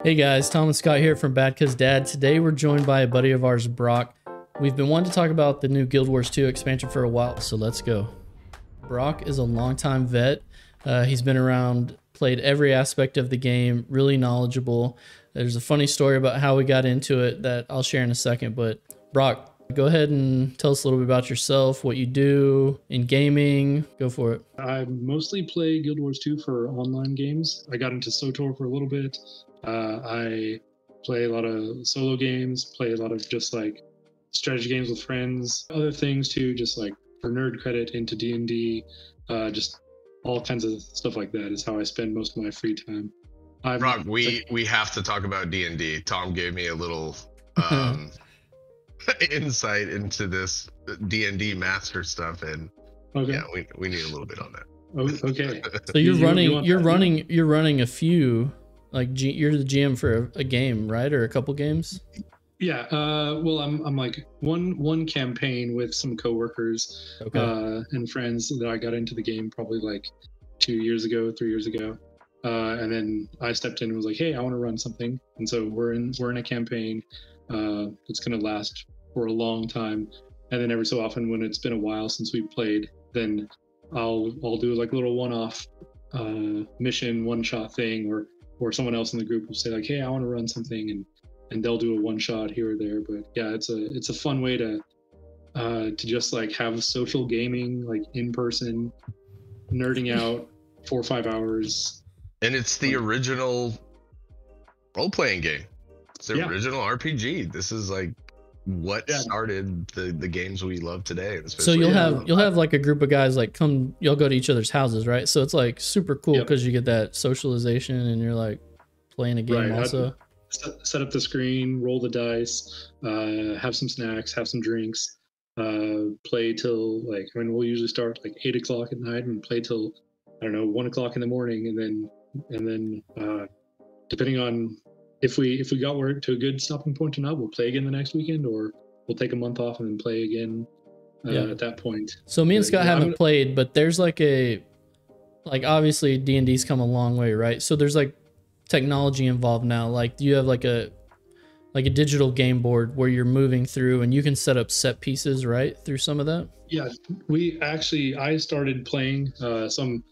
Hey guys, Tom and Scott here from BadCuzDad. Today we're joined by a buddy of ours, Brock. We've been wanting to talk about the new Guild Wars 2 expansion for a while, so let's go. Brock is a longtime vet. He's been around, played every aspect of the game, really knowledgeable. There's a funny story about how we got into it that I'll share in a second, but Brock, go ahead and tell us a little bit about yourself, what you do in gaming. Go for it. I mostly play Guild Wars 2 for online games. I got into SOTOR for a little bit. I play a lot of solo games, play a lot of just like strategy games with friends, other things too, just like for nerd credit into D&D, just all kinds of stuff like that is how I spend most of my free time. Brock, we have to talk about D&D. Tom gave me a little insight into this D&D master stuff, and okay. Yeah, we need a little bit on that. Oh, okay. So you're running a few, like you're the GM for a game, right, or a couple games? Yeah. Well, I'm like one campaign with some coworkers, okay, and friends that I got into the game probably like 3 years ago, and then I stepped in and was like, hey, I want to run something, and so we're in a campaign that's gonna last for a long time, and then every so often when it's been a while since we played, then I'll do like a little one-off mission, one-shot thing, or someone else in the group will say like, hey, I want to run something, and they'll do a one-shot here or there. But yeah, it's a fun way to just like have social gaming, like in person, nerding out 4 or 5 hours. And it's the original role-playing game. It's the original RPG. This is like what started the games we love today. So you'll have like a group of guys like you'll go to each other's houses, right? So it's like super cool because you get that socialization and you're like playing a game also. Set up the screen, roll the dice, have some snacks, have some drinks, play till like, I mean, we'll usually start like 8 o'clock at night and play till, I don't know, 1 o'clock in the morning, and then depending on if we got to a good stopping point or not, we'll play again the next weekend, or we'll take a month off and then play again at that point. So me and Scott haven't played, but there's like obviously D&D's come a long way, right? So there's like technology involved now. Like, do you have like a digital game board where you're moving through and you can set up set pieces, right, through some of that? Yeah, I started playing some.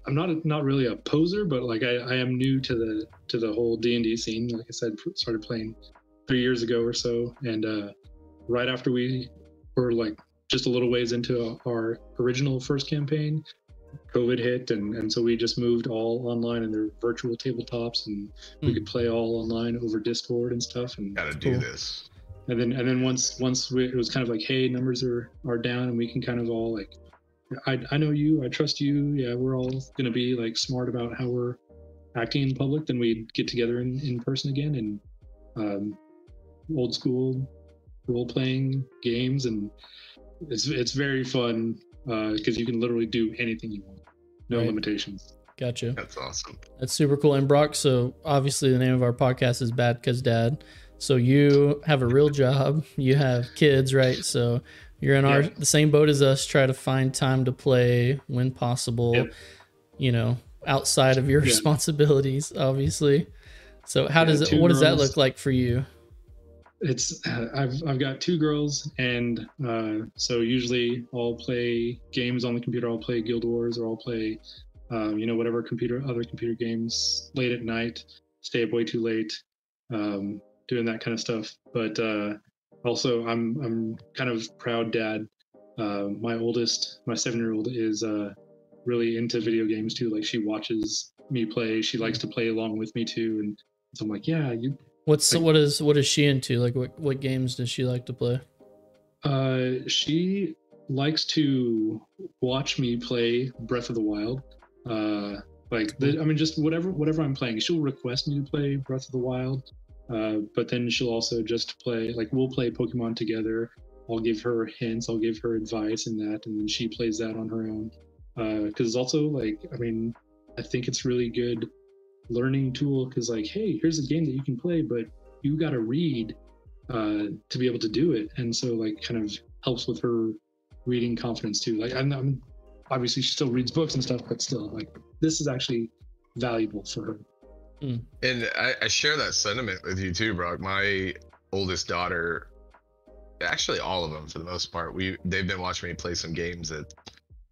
I'm not really a poser, but like I am new to the whole D&D scene. Like I said, started playing 3 years ago or so, and right after we were like just a little ways into our original first campaign, COVID hit, and so we just moved all online, and they're virtual tabletops, and we could play all online over Discord and stuff. And gotta do this. And then once it was kind of like, hey, numbers are down, and we can kind of all like, I know you, I trust you. Yeah, we're all gonna be like smart about how we're acting in public. Then we get together in person again, and old school role playing games, and it's very fun because you can literally do anything you want, no limitations. Gotcha. That's awesome. That's super cool. And Brock, so obviously the name of our podcast is BadCuzDad. So you have a real job, you have kids, right? So you're in the same boat as us, try to find time to play when possible, you know, outside of your responsibilities, obviously. So what does that look like for you? It's I've got 2 girls, and so usually I'll play games on the computer. I'll play Guild Wars, or I'll play whatever other computer games late at night, stay up way too late, doing that kind of stuff. But also I'm kind of proud dad. My oldest, my 7-year-old, is really into video games too. Like, she watches me play, she likes to play along with me too, and so I'm like, yeah, you. What is she into? Like, what games does she like to play? She likes to watch me play Breath of the Wild. Just whatever I'm playing, she'll request me to play Breath of the Wild. But then she'll also just play, like, we'll play Pokemon together. I'll give her hints, I'll give her advice and that, and then she plays that on her own. Because it's also like, I mean, I think it's really good learning tool, because like, hey, here's a game that you can play, but you got to read to be able to do it, and so like kind of helps with her reading confidence too. Like, I'm obviously she still reads books and stuff, but still, like, this is actually valuable for her. And I share that sentiment with you too, Brock. My oldest daughter, actually all of them for the most part, they've been watching me play some games that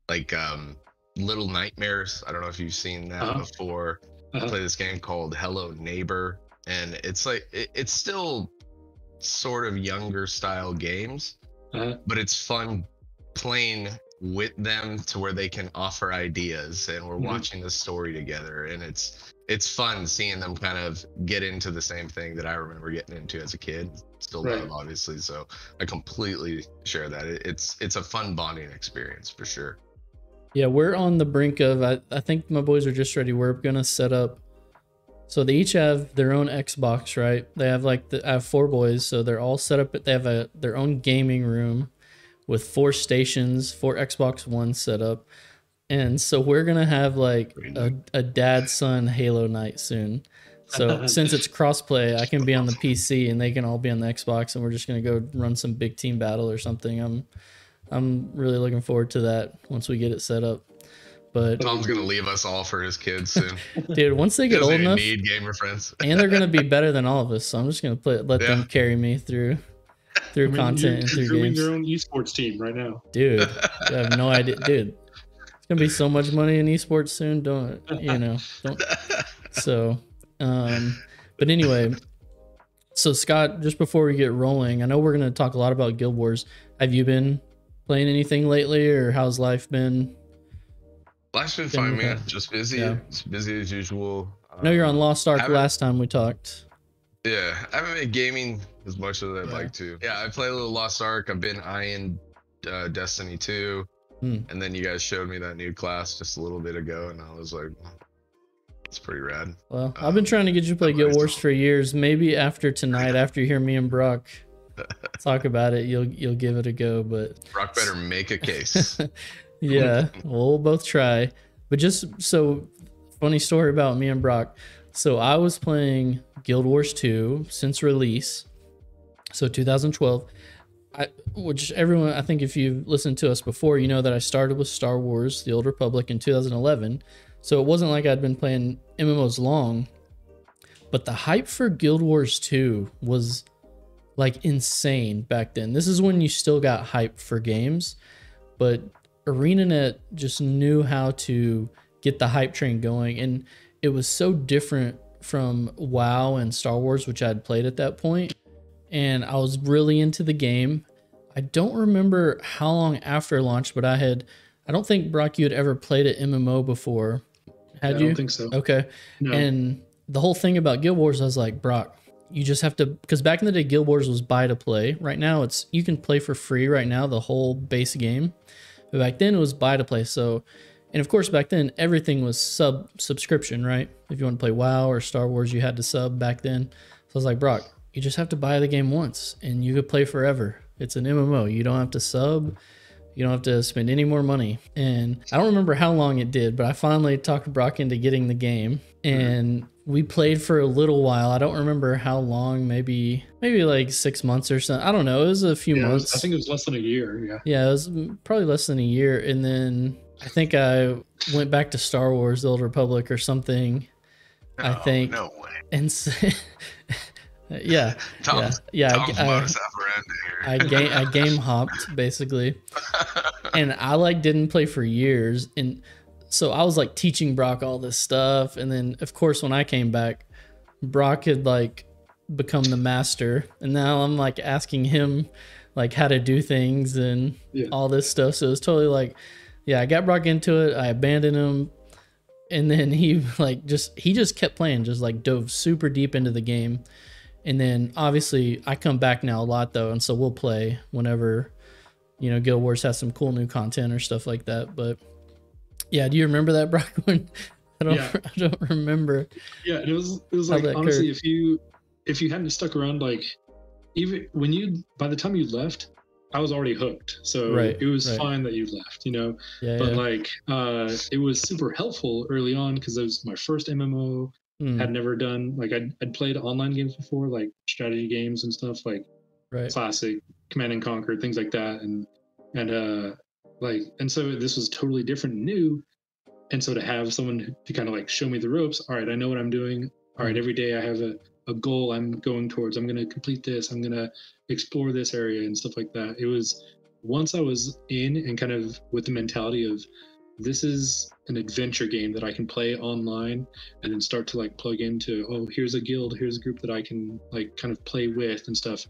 like Little Nightmares. I don't know if you've seen that before. I play this game called Hello Neighbor, and it's like it's still sort of younger style games, but it's fun playing with them to where they can offer ideas, and we're watching the story together, and it's fun seeing them kind of get into the same thing that I remember getting into as a kid. Still love, obviously, so I completely share that. It's a fun bonding experience for sure. Yeah, we're on the brink of, I think my boys are just ready. We're gonna set up, so they each have their own Xbox, right? They have I have 4 boys, so they're all set up. They have their own gaming room with 4 stations, 4 Xbox One set up. And so we're gonna have like a dad-son Halo night soon. So since it's crossplay, I can be on the PC and they can all be on the Xbox, and we're just gonna go run some big team battle or something. I'm really looking forward to that once we get it set up. But Tom's gonna leave us all for his kids soon. Dude, once they get old enough, need gamer friends, and they're gonna be better than all of us. So I'm just gonna let them carry me through content and through games. Your own esports team right now, dude. I have no idea, dude. It's gonna be so much money in esports soon. Don't. So, but anyway, so Scott, just before we get rolling, I know we're gonna talk a lot about Guild Wars. Have you been playing anything lately, or how's life been? Life's been fine, man. Just busy. Yeah. It's busy as usual. I know you're on Lost Ark last time we talked. Yeah, I haven't been gaming as much as I'd like to. Yeah, I played a little Lost Ark. I've been eyeing Destiny 2. And then you guys showed me that new class just a little bit ago, and I was like, it's pretty rad. Well, I've been trying to get you to play Guild Wars for years. Maybe after tonight, after you hear me and Brock talk about it, you'll give it a go. But Brock better make a case. Yeah, we'll both try. But just so, funny story about me and Brock. So I was playing Guild Wars 2 since release, so 2012. Which everyone, I think if you've listened to us before, you know that I started with Star Wars: The Old Republic in 2011. So it wasn't like I'd been playing MMOs long, but the hype for Guild Wars 2 was like insane back then. This is when you still got hype for games, but ArenaNet just knew how to get the hype train going, and it was so different from WoW and Star Wars, which I had played at that point, and I was really into the game. I don't remember how long after launch, but I don't think, Brock, you had ever played an MMO before. Had you? I don't think so. Okay. No. And the whole thing about Guild Wars, I was like, Brock, you just have to, because back in the day, Guild Wars was buy to play. Right now, you can play for free right now, the whole base game. But back then, it was buy to play. So, and of course, back then, everything was subscription, right? If you want to play WoW or Star Wars, you had to sub back then. So I was like, Brock, you just have to buy the game once, and you could play forever. It's an MMO. You don't have to sub. You don't have to spend any more money. And I don't remember how long it did, but I finally talked Brock into getting the game, and we played for a little while. I don't remember how long, maybe like 6 months or something. I don't know. It was a few months. I think it was less than a year. Yeah. Yeah, it was probably less than a year. And then I think I went back to Star Wars: The Old Republic or something. No, I think. No way. And so, yeah, Tom's I game hopped basically, and I didn't play for years, and so I was like teaching Brock all this stuff, and then of course when I came back, Brock had become the master, and now I'm asking him how to do things and all this stuff. So it was totally I got Brock into it, I abandoned him, and then he just kept playing, just dove super deep into the game. And then obviously I come back now a lot though, and so we'll play whenever Guild Wars has some cool new content or stuff like that. But yeah, do you remember that, Brock? I don't remember. Yeah, it was honestly, if you hadn't stuck around, even by the time you left, I was already hooked. So it was fine that you left, Yeah, but it was super helpful early on because it was my first MMO. Had never done I'd played online games before, strategy games and stuff, classic Command and Conquer, things like that, and so this was totally different and new, and so to have someone to kind of show me the ropes. All right, I know what I'm doing. all right, every day I have a goal I'm going towards. I'm going to complete this. I'm going to explore this area and stuff like that. It was once I was in and kind of with the mentality of this is an adventure game that I can play online and then start to like plug into, oh, here's a guild, here's a group that I can like kind of play with and stuff.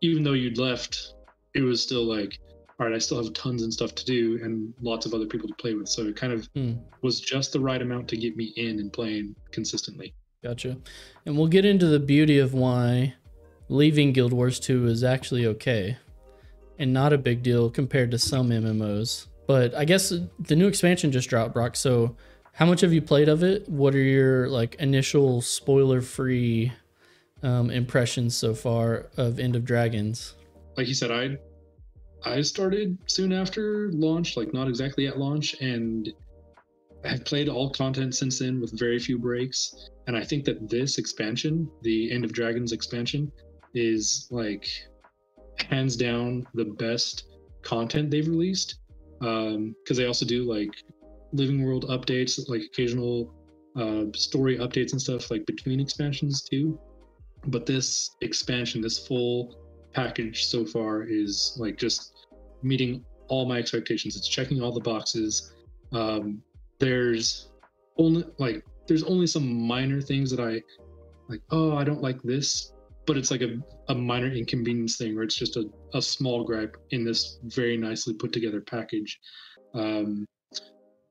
Even though you'd left, it was still like, all right, I still have tons and stuff to do and lots of other people to play with. So it kind of was just the right amount to get me in and playing consistently. Gotcha. And we'll get into the beauty of why leaving Guild Wars 2 is actually okay and not a big deal compared to some MMOs. But I guess the new expansion just dropped, Brock. So how much have you played of it? What are your like initial spoiler-free impressions so far of End of Dragons? Like you said, I started soon after launch, like not exactly at launch, and I've played all content since then with very few breaks. And I think that this expansion, the End of Dragons expansion, is like hands down the best content they've released. Because they also do like living world updates, like occasional story updates and stuff like between expansions too. But this expansion, this full package so far is like just meeting all my expectations. It's checking all the boxes. There's only some minor things that I like, oh, I don't like this, but it's like a minor inconvenience thing, or it's just a small gripe in this very nicely put together package.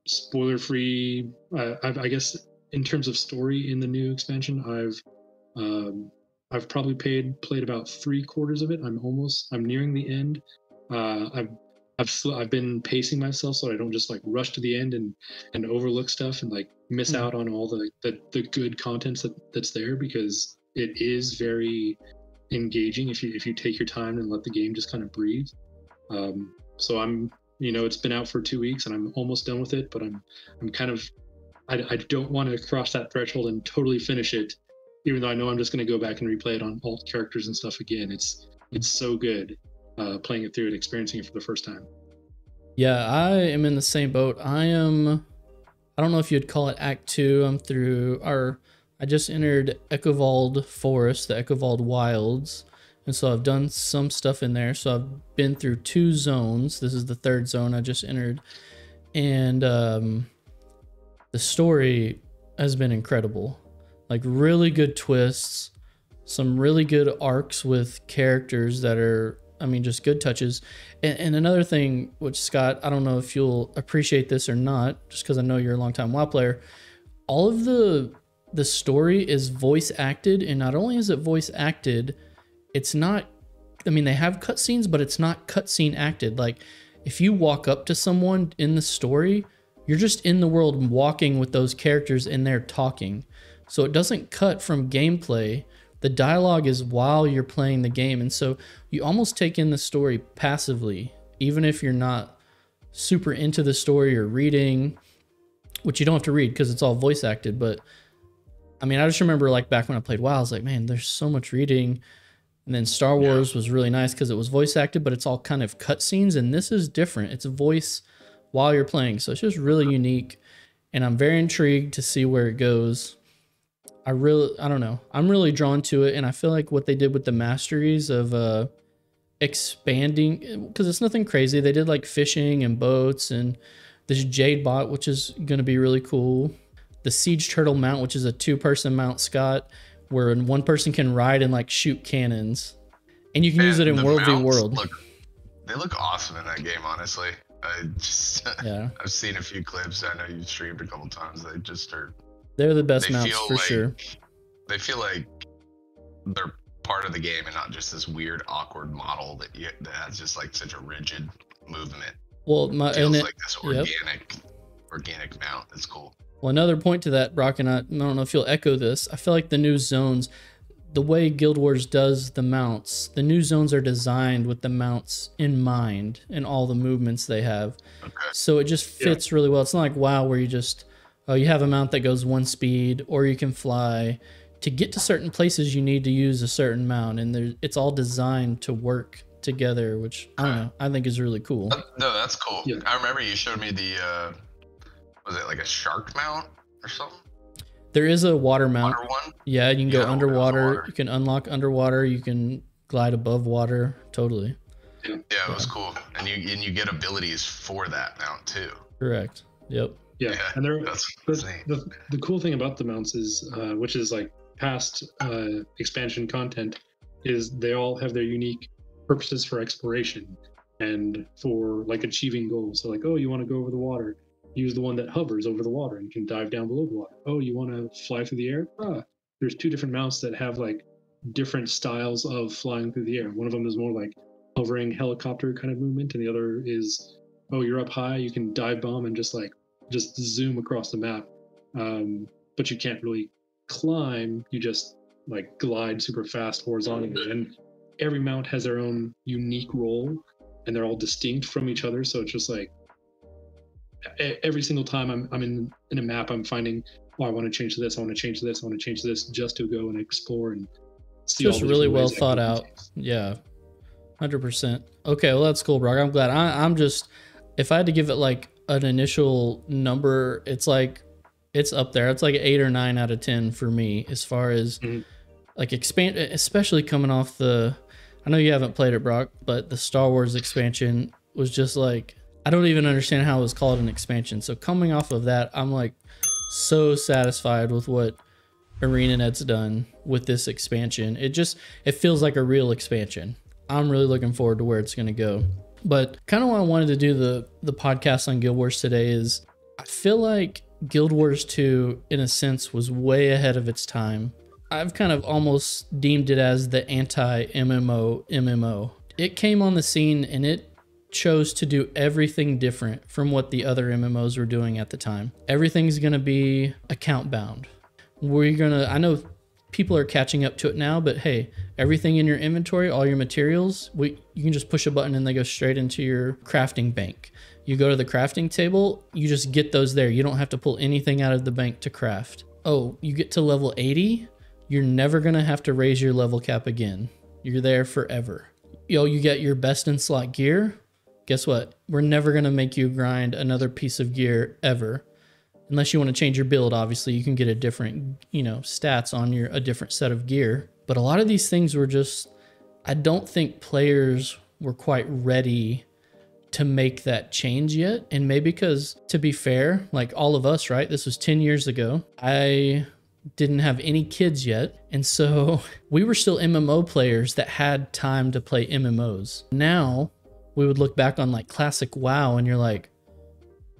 Spoiler free, I guess in terms of story in the new expansion, I've probably played about 3/4 of it. I'm nearing the end. I've been pacing myself so I don't just like rush to the end and overlook stuff and like miss out on all the good content that's there, because it is very engaging if you take your time and let the game just kind of breathe. So it's been out for 2 weeks and I'm almost done with it, but I'm kind of, I don't want to cross that threshold and totally finish it, even though I know I'm just going to go back and replay it on alt characters and stuff again. It's so good playing it through and experiencing it for the first time. Yeah, I am in the same boat. I don't know if you'd call it Act 2. I just entered Echovald Forest, the Echovald Wilds. And so I've done some stuff in there. So I've been through 2 zones. This is the 3rd zone I just entered. And the story has been incredible. Like really good twists, some really good arcs with characters that are, just good touches. And another thing, which Scott, I don't know if you'll appreciate this or not, just because I know you're a longtime WoW player. All of the story is voice acted, and not only is it voice acted, it's not, they have cutscenes, but it's not cutscene acted. Like if you walk up to someone in the story, you're just in the world walking with those characters and they're talking. So it doesn't cut from gameplay. The dialogue is while you're playing the game. And so you almost take in the story passively, even if you're not super into the story or reading, which you don't have to read because it's all voice acted. But I just remember like back when I played WoW, I was like, man, there's so much reading. And then Star Wars was really nice because it was voice acted, but it's all kind of cutscenes. And this is different. It's a voice while you're playing. So it's just really unique. And I'm very intrigued to see where it goes. I don't know. I'm really drawn to it. And I feel like what they did with the masteries of expanding, because it's nothing crazy. They did like fishing and boats and this Jade bot, which is going to be really cool. The Siege Turtle mount, which is a 2-person mount, Scott, where 1 person can ride and like shoot cannons. And you can use it in World v World. They look awesome in that game, honestly. I've seen a few clips. I know you've streamed a couple times. They just are. They're the best mounts for sure. They feel like they're part of the game and not just this weird, awkward model that has just like such a rigid movement. Well, feels like this organic mount. That's cool. Well, another point to that, Brock, and I don't know if you'll echo this. I feel like the new zones, the way Guild Wars does the mounts, the new zones are designed with the mounts in mind and all the movements they have. Okay. So it just fits really well. It's not like WoW where you just, you have a mount that goes 1 speed, or you can fly. To get to certain places, you need to use a certain mount, and it's all designed to work together, which I don't know, I think is really cool. No, that's cool. Yeah. I remember you showed me the, was it like a shark mount or something? There is a water mount. Water one? Yeah, you can go Yeah, underwater. water. You can unlock underwater. You can glide above water. Totally. Yeah, it was cool. And you get abilities for that mount too. Correct. Yep. Yeah, Yeah, and that's the cool thing about the mounts is, which is like past expansion content, is they all have their unique purposes for exploration and for like achieving goals. So like, oh, you want to go over the water, use the one that hovers over the water and can dive down below the water. Oh, you want to fly through the air? There's 2 different mounts that have like different styles of flying through the air. One of them is more like hovering helicopter kind of movement, and the other is, oh, you're up high, you can dive bomb and just zoom across the map, but you can't really climb. You just like glide super fast horizontally, and every mount has their own unique role, and they're all distinct from each other. So it's just like every single time I'm in a map, I'm finding, oh, I want to change this, I want to change this, I want to change this, just to go and explore and see. Just really well thought out. Yeah, 100%. Okay, well that's cool, Brock. I'm glad. I'm just, if I had to give it like an initial number, it's like, it's up there. It's like 8 or 9 out of 10 for me as far as like expand, especially coming off the, I know you haven't played it, Brock, but the Star Wars expansion was just like, I don't even understand how it was called an expansion. So coming off of that, I'm like so satisfied with what ArenaNet's done with this expansion. It feels like a real expansion. I'm really looking forward to where it's going to go. But kind of why I wanted to do the podcast on Guild Wars today is I feel like Guild Wars 2, in a sense, was way ahead of its time. I've kind of almost deemed it as the anti-MMO MMO. It came on the scene and it chose to do everything different from what the other MMOs were doing at the time. Everything's going to be account bound. I know people are catching up to it now, but hey, everything in your inventory, all your materials, you can just push a button and they go straight into your crafting bank. You go to the crafting table, you just get those there. You don't have to pull anything out of the bank to craft. Oh, you get to level 80, you're never gonna have to raise your level cap again. You're there forever. You get your best in slot gear. Guess what? We're never gonna make you grind another piece of gear ever. Unless you want to change your build, obviously you can get a different, stats on a different set of gear. But a lot of these things were just, I don't think players were quite ready to make that change yet. And maybe because, to be fair, like all of us, right? This was 10 years ago. I didn't have any kids yet. And so we were still MMO players that had time to play MMOs. Now we would look back on like classic WoW and you're like,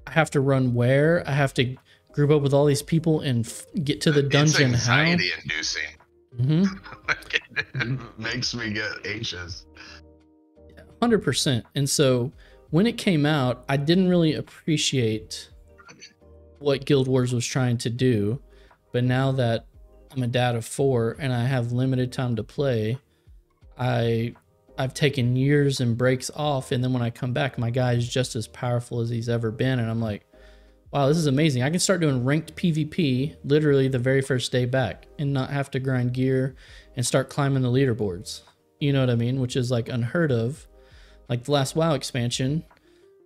I have to run where? I have to group up with all these people and get to the dungeon. It's anxiety inducing. Mm-hmm. It makes me get anxious. 100%. And so when it came out, I didn't really appreciate what Guild Wars was trying to do. But now that I'm a dad of 4 and I have limited time to play, I've taken years and breaks off, and then when I come back, my guy is just as powerful as he's ever been, and I'm like, wow, this is amazing. I can start doing ranked PvP literally the very first day back and not have to grind gear and start climbing the leaderboards. You know what I mean? Which is like unheard of. Like the last WoW expansion,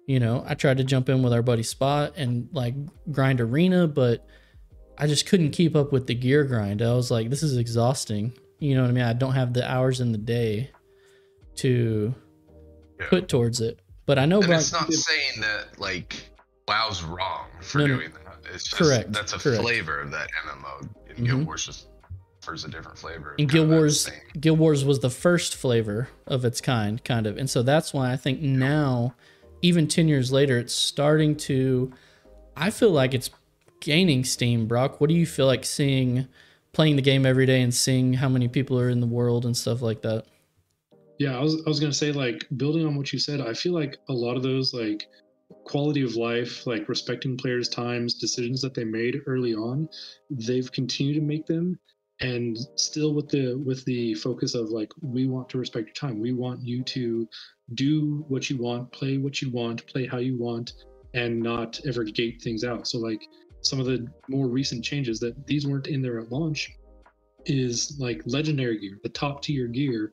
I tried to jump in with our buddy Spot and like grind arena, but I just couldn't keep up with the gear grind. I was like, this is exhausting. You know what I mean? I don't have the hours in the day to put towards it. But I know it's not saying that like WoW's wrong for doing that. It's just correct. That's a flavor of that MMO. And Guild Wars just offers a different flavor. And Guild Wars was the first flavor of its kind of. And so that's why I think now, even 10 years later, it's starting to, I feel like it's gaining steam. Brock, what do you feel like playing the game every day and seeing how many people are in the world and stuff like that? Yeah, I was gonna say, like, building on what you said, I feel like a lot of those like quality of life, like respecting players' times, decisions that they made early on, they've continued to make them, and still with the focus of like, we want to respect your time. We want you to do what you want, play what you want, play how you want, and not ever gate things out. So like some of the more recent changes that these weren't in there at launch is like legendary gear, the top tier gear.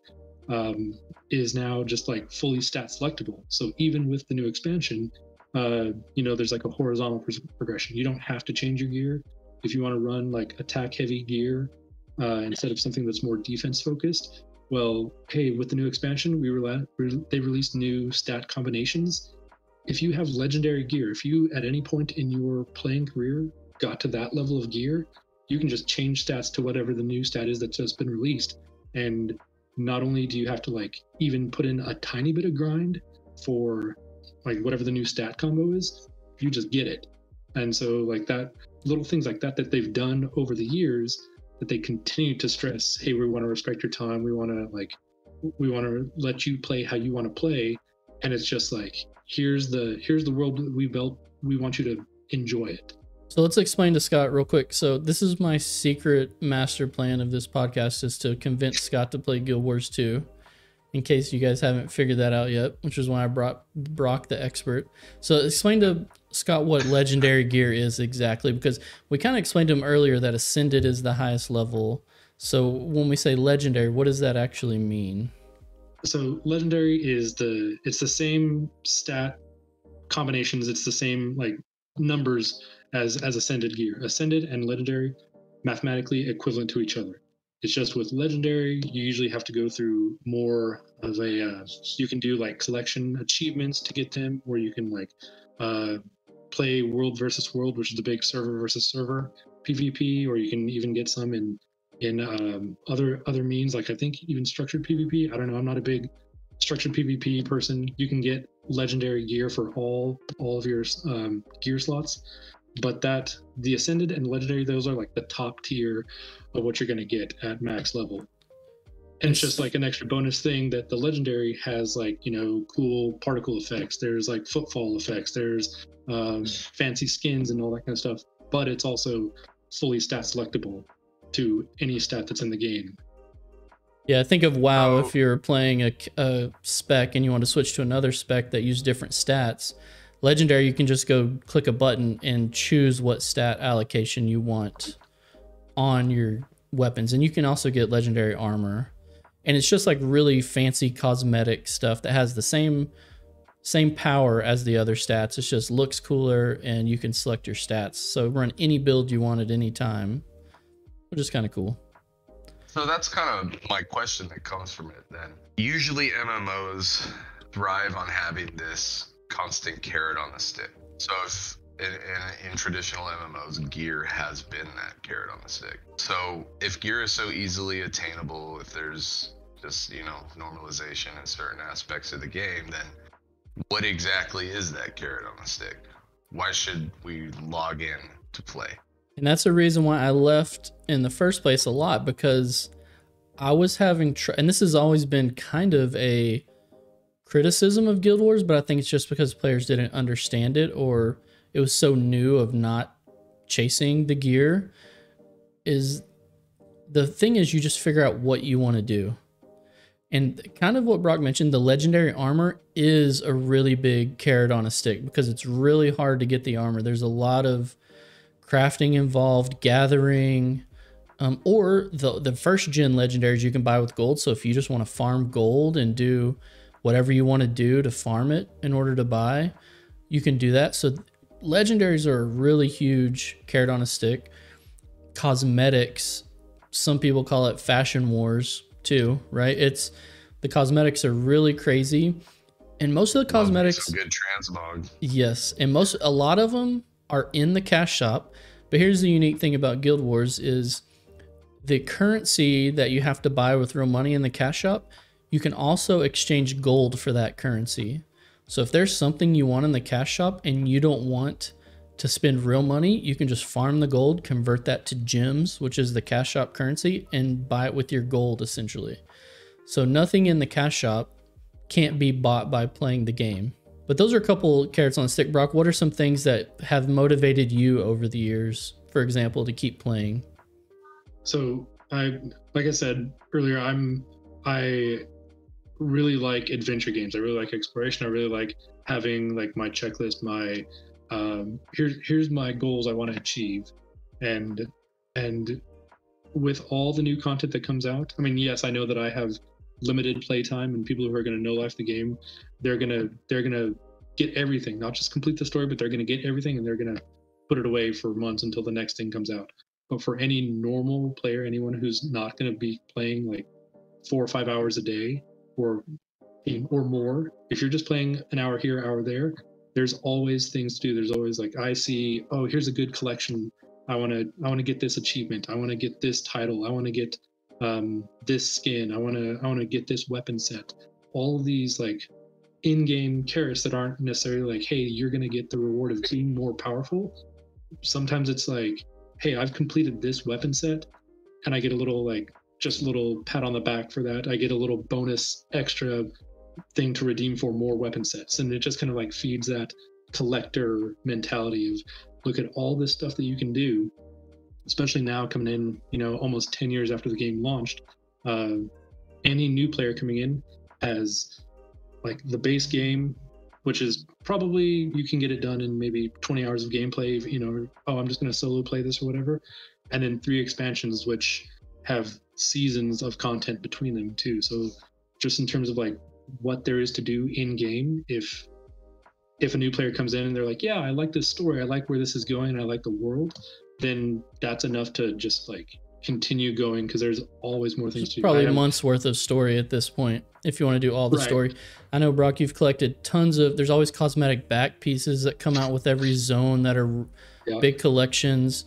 Is now just like fully stat selectable. So even with the new expansion, there's like a horizontal progression. You don't have to change your gear. if you want to run like attack heavy gear instead of something that's more defense focused, well, hey, with the new expansion, they released new stat combinations. If you have legendary gear, if you at any point in your playing career got to that level of gear, you can just change stats to whatever the new stat is that's just been released. And not only do you have to like even put in a tiny bit of grind for like whatever the new stat combo is, you just get it. And so like that, little things like that they've done over the years, that they continue to stress, hey, we want to respect your time, we want to let you play how you want to play. And it's just like, here's the world that we built, we want you to enjoy it. So let's explain to Scott real quick. So this is my secret master plan of this podcast, is to convince Scott to play Guild Wars 2, in case you guys haven't figured that out yet, which is why I brought Brock the expert. So explain to Scott what legendary gear is exactly, because we kind of explained to him earlier that Ascended is the highest level. So when we say legendary, what does that actually mean? So legendary is it's the same stat combinations, it's the same like numbers as Ascended gear. Ascended and legendary, mathematically equivalent to each other. It's just with legendary, you usually have to go through more of a, you can do like collection achievements to get them, or you can like play world versus world, which is the big server versus server PvP, or you can even get some in other means, like I think even structured PvP. I don't know, I'm not a big structured PvP person. You can get legendary gear for all of your gear slots, but the Ascended and legendary, those are like the top tier of what you're going to get at max level. And it's just like an extra bonus thing that the legendary has, like, you know, cool particle effects, there's like footfall effects, there's fancy skins and all that kind of stuff, but it's also fully stat selectable to any stat that's in the game. Yeah, think of WoW. If you're playing a spec and you want to switch to another spec that use different stats, legendary, you can just go click a button and choose what stat allocation you want on your weapons. And you can also get legendary armor. And it's just like really fancy cosmetic stuff that has the same power as the other stats. It just looks cooler and you can select your stats. So run any build you want at any time, which is kind of cool. So that's kind of my question that comes from it then. Usually MMOs thrive on having this constant carrot on the stick. So if in traditional MMOs, gear has been that carrot on the stick. So if gear is so easily attainable, if there's just, you know, normalization in certain aspects of the game, then what exactly is that carrot on the stick? Why should we log in to play? And that's the reason why I left in the first place a lot, because I was having, and this has always been kind of a criticism of Guild Wars, but I think it's just because players didn't understand it, or it was so new of not chasing the gear. Is the thing is, you just figure out what you want to do. And kind of what Brock mentioned, the legendary armor is a really big carrot on a stick, because it's really hard to get the armor. There's a lot of crafting involved, gathering, or the first gen legendaries you can buy with gold. So if you just want to farm gold and do whatever you want to do to farm it in order to buy, you can do that. So legendaries are a really huge carrot on a stick. Cosmetics, some people call it fashion wars too, right? It's the cosmetics are really crazy, and most of the cosmetics, some good transmog. Yes, and a lot of them are in the cash shop. But here's the unique thing about Guild Wars is the currency that you have to buy with real money in the cash shop, you can also exchange gold for that currency. So if there's something you want in the cash shop and you don't want to spend real money, you can just farm the gold, convert that to gems, which is the cash shop currency, and buy it with your gold essentially. So nothing in the cash shop can't be bought by playing the game. But those are a couple carrots on the stick. Brock, what are some things that have motivated you over the years, for example, to keep playing? So like I said earlier, I really like adventure games. I really like exploration. I really like having like my checklist, my here's my goals I want to achieve. And with all the new content that comes out, I mean, yes, I know that I have limited playtime, and people who are going to know life the game, they're gonna get everything, not just complete the story, but they're gonna get everything, and they're gonna put it away for months until the next thing comes out. But for any normal player, anyone who's not going to be playing like 4 or 5 hours a day or more, if you're just playing an hour here, hour there, there's always things to do. There's always like, I see, oh, here's a good collection. I want to get this achievement. I want to get this title. I want to get this skin. I want to get this weapon set. All of these like in-game carrots that aren't necessarily like, hey, you're going to get the reward of being more powerful. Sometimes it's like, hey, I've completed this weapon set, and I get a little like, just a little pat on the back for that. I get a little bonus extra thing to redeem for more weapon sets. And it just kind of like feeds that collector mentality of, look at all this stuff that you can do, especially now coming in, you know, almost 10 years after the game launched. Any new player coming in has like the base game, which is probably, you can get it done in maybe 20 hours of gameplay, you know, oh, I'm just going to solo play this or whatever. And then 3 expansions, which have seasons of content between them too. So just in terms of like what there is to do in game, if a new player comes in and they're like, yeah, I like this story, I like where this is going, I like the world, then that's enough to just like continue going, because there's always more things to do. Probably a month's worth of story at this point if you want to do all the story. I know, Brock, you've collected tons of, there's always cosmetic back pieces that come out with every zone that are big collections.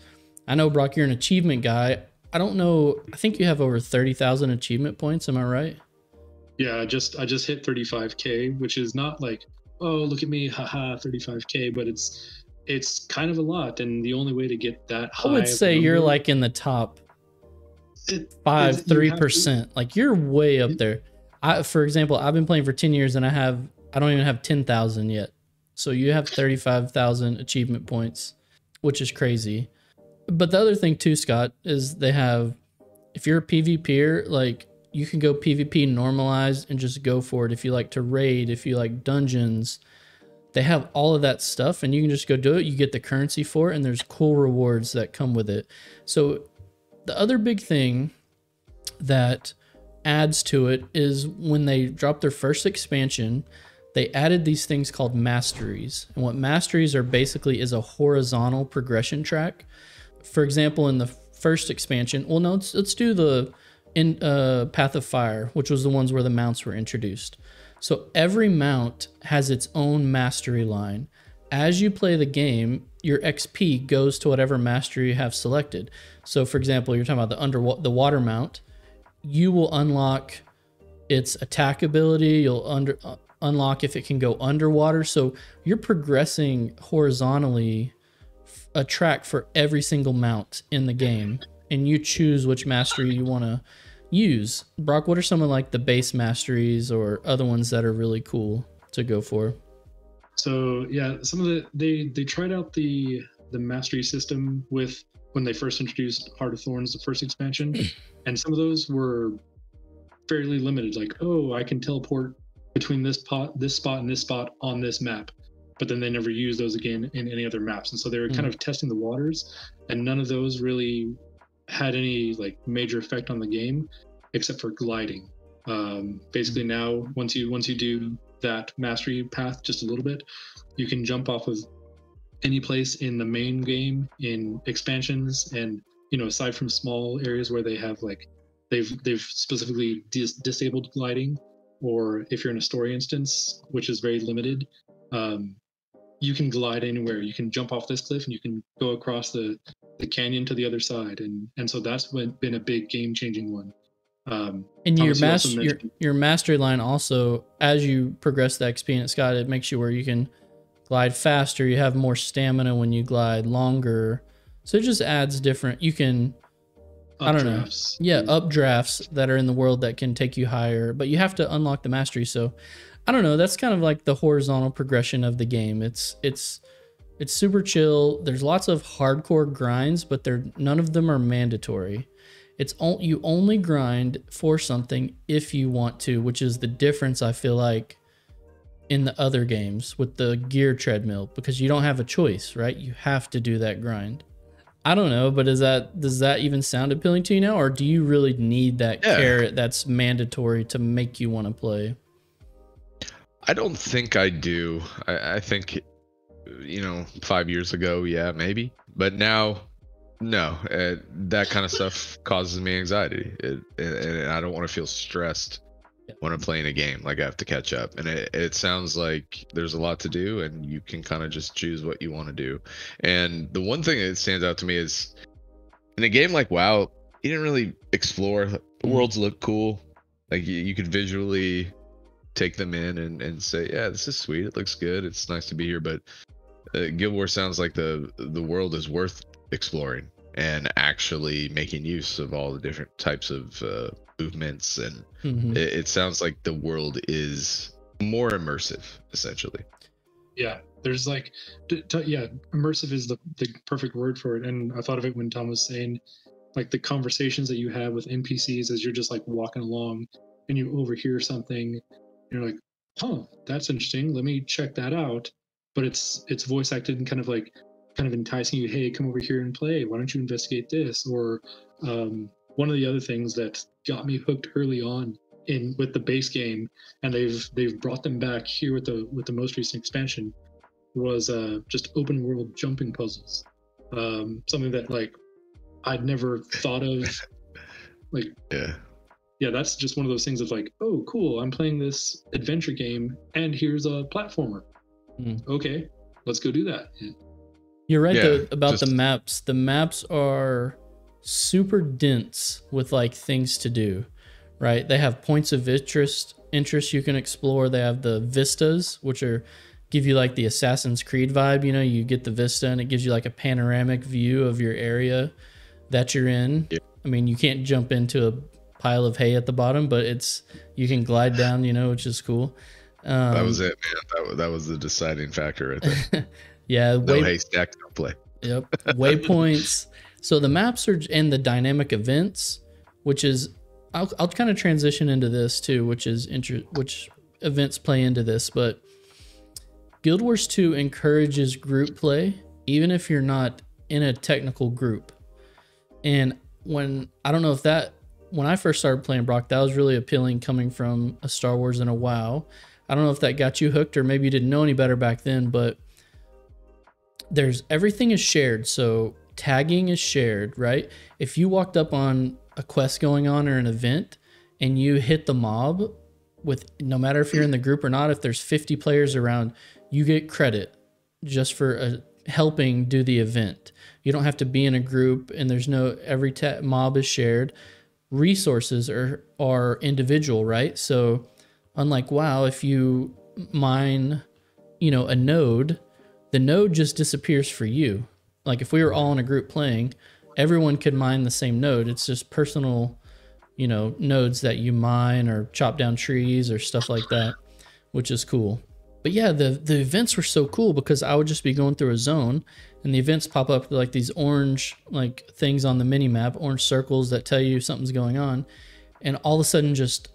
I know, Brock, you're an achievement guy. I don't know, I think you have over 30,000 achievement points, am I right? Yeah, I just hit 35K, which is not like, oh, look at me, haha, 35K, but it's kind of a lot. And the only way to get that high, I would say you're like in the top 3%. Like you're way up there. For example, I've been playing for 10 years and I don't even have 10,000 yet. So you have 35,000 achievement points, which is crazy. But the other thing too, Scott, is they have, if you're a PvPer, like you can go PvP normalized and just go for it. If you like to raid, if you like dungeons, they have all of that stuff and you can just go do it. You get the currency for it and there's cool rewards that come with it. So the other big thing that adds to it is when they dropped their first expansion, they added these things called masteries. And what masteries are basically is a horizontal progression track. For example, in the first expansion, well, no, let's do the Path of Fire, which was the ones where the mounts were introduced. So every mount has its own mastery line. As you play the game, your XP goes to whatever mastery you have selected. So for example, you're talking about the water mount. You will unlock its attack ability. You'll unlock if it can go underwater. So you're progressing horizontally a track for every single mount in the game, and you choose which mastery you want to use. Brock, what are some of like the base masteries or other ones that are really cool to go for? So yeah, some of they tried out the mastery system with when they first introduced Heart of Thorns, the first expansion, and some of those were fairly limited. Like, oh, I can teleport between this spot, and this spot on this map, but then they never used those again in any other maps. And so they were kind of testing the waters, and none of those really had any like major effect on the game, except for gliding. Basically now, once you do that mastery path just a little bit, you can jump off of any place in the main game, in expansions, and you know, aside from small areas where they have like they've specifically disabled gliding, or if you're in a story instance, which is very limited, you can glide anywhere. You can jump off this cliff and you can go across the canyon to the other side, and so that's been a big game-changing one. And your mastery line also, as you progress the XP, and Scott, it makes you where you can glide faster. You have more stamina when you glide longer, so it just adds different. You can updrafts that are in the world that can take you higher, but you have to unlock the mastery. So I don't know, that's kind of like the horizontal progression of the game. It's super chill. There's lots of hardcore grinds, but none of them are mandatory. You only grind for something if you want to, which is the difference, I feel like, in the other games with the gear treadmill, because you don't have a choice, right? You have to do that grind. I don't know, but does that even sound appealing to you now, or do you really need that carrot that's mandatory to make you want to play? I don't think I do. I think you know, 5 years ago, yeah, maybe. But now, no, that kind of stuff causes me anxiety, and I don't want to feel stressed when I'm playing a game. Like I have to catch up, and it sounds like there's a lot to do, and you can kind of just choose what you want to do. And the one thing that stands out to me is in a game like WoW, you didn't really explore. The worlds look cool, like you could visually take them in and say, yeah, this is sweet, it looks good, it's nice to be here. But Guild Wars sounds like the world is worth exploring and actually making use of all the different types of movements, and it sounds like the world is more immersive, essentially. Yeah, there's like yeah, immersive is the perfect word for it. And I thought of it when Tom was saying like the conversations that you have with NPCs as you're just like walking along and you overhear something, you're like, oh, that's interesting, let me check that out. But it's voice acted and kind of enticing you, hey, come over here and play, why don't you investigate this? Or one of the other things that got me hooked early on with the base game, and they've brought them back here with the most recent expansion, was just open world jumping puzzles. Something that like I'd never thought of. Like yeah, that's just one of those things of like, oh cool, I'm playing this adventure game and here's a platformer. Okay, let's go do that. You're right about the maps. The maps are super dense with like things to do, right? They have points of interest you can explore. They have the vistas, which give you like the Assassin's Creed vibe. You know, you get the vista and it gives you like a panoramic view of your area that you're in. I mean, you can't jump into a pile of hay at the bottom, but you can glide down, you know, which is cool. That was it, man. That was the deciding factor right there. Yeah, no haystack, no play. Yep, waypoints. So the maps are, and the dynamic events, which is, I'll kind of transition into this too, which events play into this. But Guild Wars 2 encourages group play, even if you're not in a technical group. And when I first started playing, Brock, that was really appealing, coming from a Star Wars and a WoW. I don't know if that got you hooked, or maybe you didn't know any better back then, but everything is shared. So tagging is shared, right? If you walked up on a quest going on or an event and you hit the mob, no matter if you're in the group or not, if there's 50 players around, you get credit just for helping do the event. You don't have to be in a group, and every mob is shared. Resources are individual, right? So unlike WoW, if you mine, a node, the node just disappears for you. Like if we were all in a group playing, everyone could mine the same node. It's just personal, nodes that you mine or chop down trees or stuff like that, which is cool. But yeah, the events were so cool because I would just be going through a zone and the events pop up like these orange like things on the mini map, orange circles that tell you something's going on. And all of a sudden just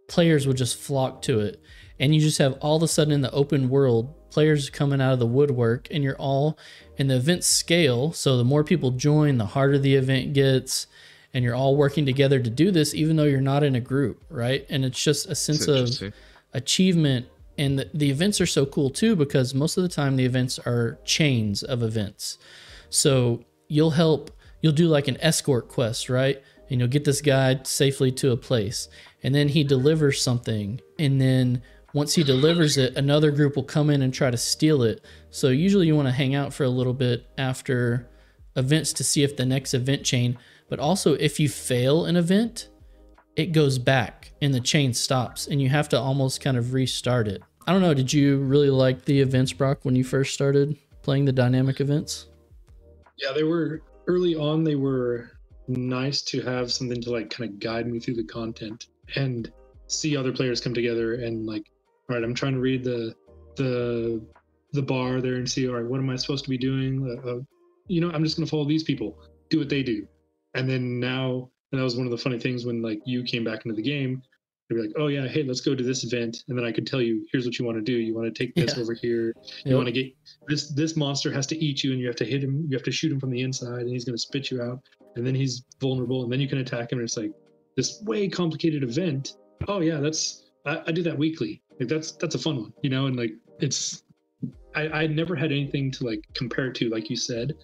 players would just flock to it. And you just have all of a sudden in the open world, players coming out of the woodwork, and you're all in the event scale. So the more people join, the harder the event gets, and you're all working together to do this, even though you're not in a group, right? And it's just a sense of achievement. And the events are so cool too, because most of the time the events are chains of events. So you'll do like an escort quest, right? And you'll get this guy safely to a place, and then he delivers something, and then once he delivers it, another group will come in and try to steal it. So usually you want to hang out for a little bit after events to see if the next event chain, but also if you fail an event, it goes back and the chain stops and you have to almost kind of restart it. I don't know, did you really like the events, Brock, when you first started playing the dynamic events? Yeah, early on, they were nice to have something to like kind of guide me through the content and see other players come together and like, all right, I'm trying to read the bar there and see, all right, what am I supposed to be doing? I'm just going to follow these people, do what they do. And then now, and that was one of the funny things when like you came back into the game, they'd be like, oh yeah, hey, let's go to this event. And then I could tell you, here's what you want to do. You want to take this over here. You want to get this monster has to eat you, and you have to hit him. You have to shoot him from the inside, and he's going to spit you out. And then he's vulnerable, and then you can attack him. And it's like this way complicated event. Oh yeah, I do that weekly. Like that's a fun one, and like it's I never had anything to like compare to, like you said,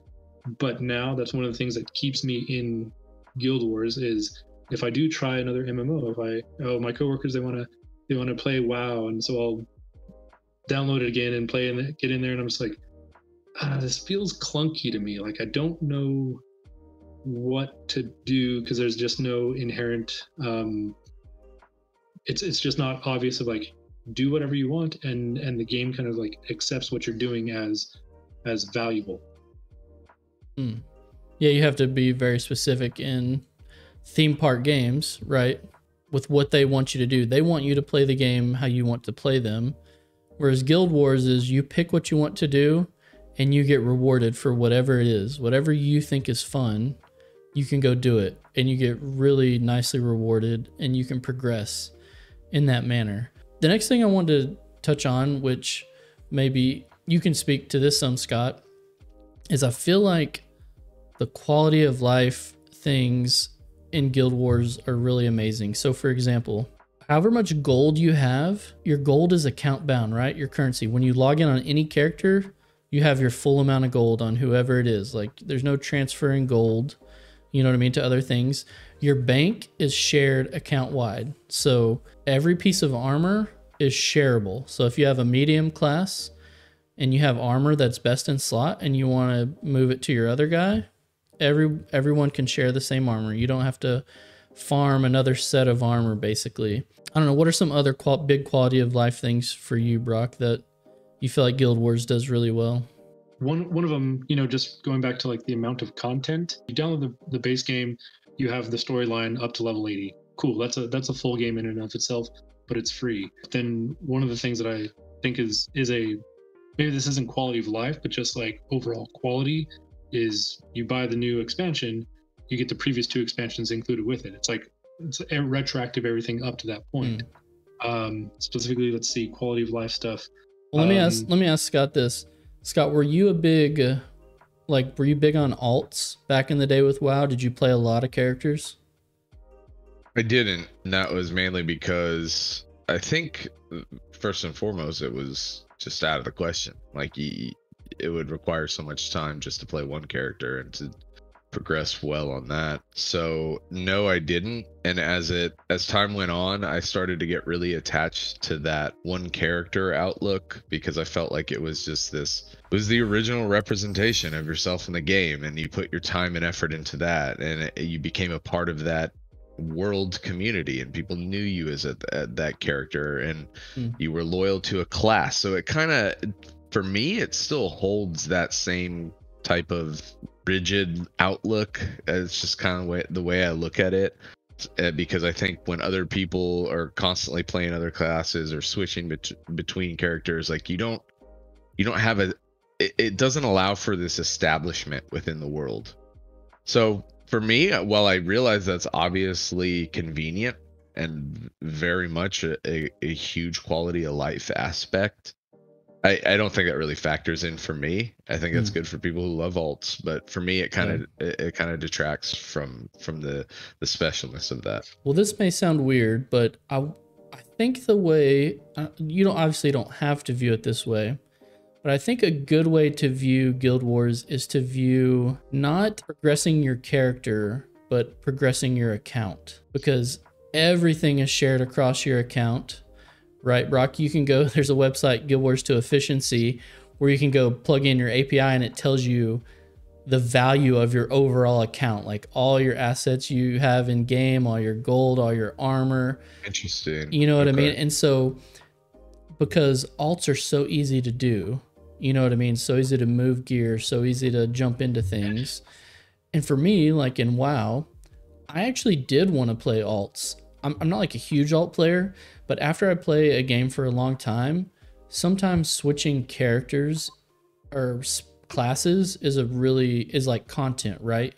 but now that's one of the things that keeps me in Guild Wars is if I do try another MMO, my coworkers they want to play WoW, and so I'll download it again and play and get in there, and I'm just like, this feels clunky to me. Like I don't know what to do because there's just no inherent. It's just not obvious of like do whatever you want, and the game kind of like accepts what you're doing as valuable. Yeah, you have to be very specific in theme park games, right? With what they want you to do. They want you to play the game how you want to play them. Whereas Guild Wars is you pick what you want to do and you get rewarded for whatever it is. Whatever you think is fun, you can go do it and you get really nicely rewarded and you can progress in that manner. The next thing I wanted to touch on, which maybe you can speak to this some, Scott, is I feel like the quality of life things in Guild Wars are really amazing. So for example, however much gold you have, your gold is account bound, right? Your currency. When you log in on any character, you have your full amount of gold on whoever it is. Like there's no transferring gold, you know what I mean, to other things. Your bank is shared account wide. So every piece of armor is shareable. So if you have a medium class and you have armor that's best in slot and you want to move it to your other guy, everyone can share the same armor. You don't have to farm another set of armor, basically. I don't know. What are some other big quality of life things for you, Brock, that you feel like Guild Wars does really well? One of them, you know, just going back to like the amount of content. You download the base game, you have the storyline up to level 80. Cool. That's a full game in and of itself, but it's free. Then one of the things that I think is a maybe this isn't quality of life, but just like overall quality is you buy the new expansion, you get the previous 2 expansions included with it. It's like it's retroactive everything up to that point. Specifically, let's see, quality of life stuff. Well, let me ask Scott this. Scott, were you big on alts back in the day with WoW? Did you play a lot of characters? I didn't. And that was mainly because I think first and foremost, it was just out of the question. Like it would require so much time just to play one character and to progress well on that. So no, I didn't. And as time went on, I started to get really attached to that one character outlook because I felt like it was just the original representation of yourself in the game, and you put your time and effort into that, and you became a part of that world community, and people knew you as that character, and you were loyal to a class. So it kind of, for me, it still holds that same type of rigid outlook. It's just kind of the way I look at it, because I think when other people are constantly playing other classes or switching between characters, like you don't have it doesn't allow for this establishment within the world. So for me, while I realize that's obviously convenient and very much a huge quality of life aspect, I don't think that really factors in for me. I think that's good for people who love alts, but for me, it kind of detracts from the specialness of that. Well, this may sound weird, but I think the way you obviously don't have to view it this way, but I think a good way to view Guild Wars is to view not progressing your character, but progressing your account, because everything is shared across your account. Right, Brock, you can go, there's a website, Guild Wars 2 Efficiency, where you can go plug in your API and it tells you the value of your overall account, like all your assets you have in game, all your gold, all your armor. Interesting. You know what I mean? And so, because alts are so easy to do, you know what I mean? So easy to move gear, so easy to jump into things. And for me, like in WoW, I actually did want to play alts. I'm not like a huge alt player, but after I play a game for a long time, sometimes switching characters or classes is like content, right?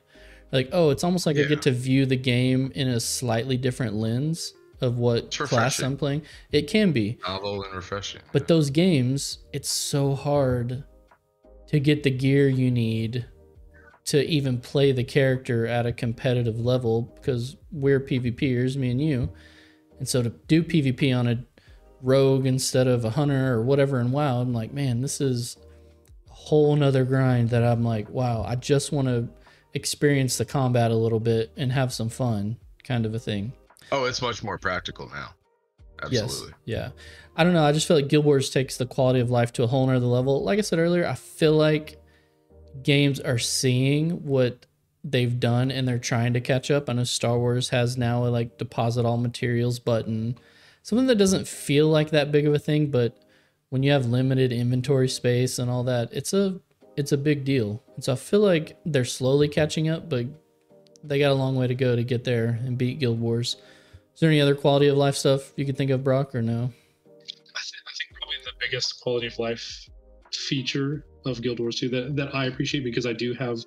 Like, oh, it's almost like I get to view the game in a slightly different lens of what class I'm playing. It can be novel and refreshing. But those games, it's so hard to get the gear you need to even play the character at a competitive level, because we're PvPers, me and you. And so to do PvP on rogue instead of a hunter or whatever in WoW. I'm like, man, this is a whole nother grind that I'm like, wow, I just want to experience the combat a little bit and have some fun, kind of a thing. Oh, it's much more practical now. Absolutely. Yes. Yeah. I don't know. I just feel like Guild Wars takes the quality of life to a whole nother level. Like I said earlier, I feel like games are seeing what they've done and they're trying to catch up. I know Star Wars has now a like deposit all materials button, something that doesn't feel like that big of a thing, but when you have limited inventory space and all that, it's a big deal. And so I feel like they're slowly catching up, but they got a long way to go to get there and beat Guild Wars. Is there any other quality of life stuff you can think of, Brock, or no? I think probably the biggest quality of life feature of Guild Wars 2 that I appreciate, because I do have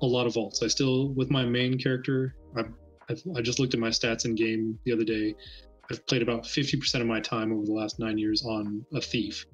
a lot of vaults. I still, with my main character, I just looked at my stats in game the other day. I've played about 50% of my time over the last 9 years on a thief.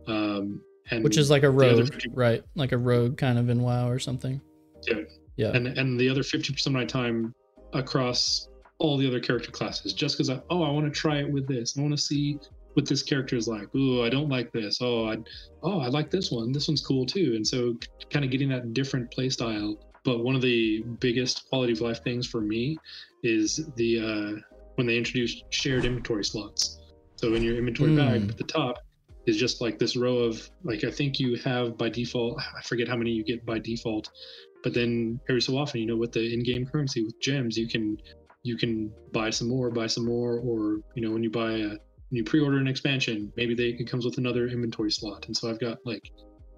And which is like a rogue, right? Like a rogue kind of in WoW or something. Yeah. Yeah. And the other 50% of my time across all the other character classes, just because I want to try it with this. I want to see what this character is like. Ooh, I don't like this. I like this one. This one's cool too. And so kind of getting that different play style. But one of the biggest quality of life things for me is when they introduced shared inventory slots. So in your inventory bag at the top is just like this row of, like, I think you have by default, I forget how many you get by default, but then every so often, with the in-game currency, with gems, you can buy some more, or, when you pre-order an expansion, maybe it comes with another inventory slot. And so I've got like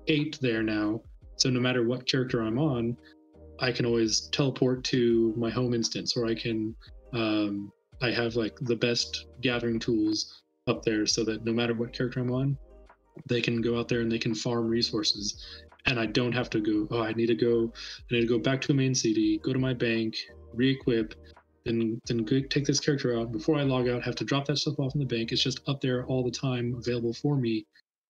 8 there now. So no matter what character I'm on, I can always teleport to my home instance, or I can, I have like the best gathering tools up there, so that no matter what character I'm on, they can go out there and they can farm resources. And I don't have to go, I need to go back to a main CD, go to my bank, re-equip, then take this character out. Before I log out, have to drop that stuff off in the bank. It's just up there all the time, available for me,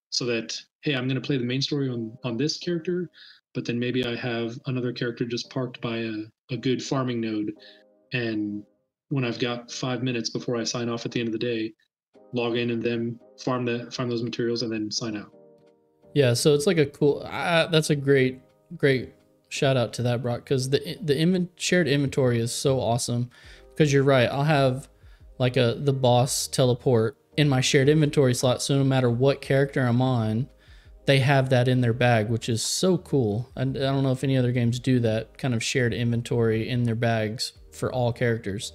so that, hey, I'm going to play the main story on this character, but then maybe I have another character just parked by a good farming node. And when I've got 5 minutes before I sign off at the end of the day, log in and then farm those materials and then sign out. Yeah, so it's like a cool, that's a great shout out to that, Brock, because the shared inventory is so awesome. Because you're right, I'll have like the boss teleport in my shared inventory slot, so no matter what character I'm on, they have that in their bag, which is so cool. And I don't know if any other games do that kind of shared inventory in their bags for all characters.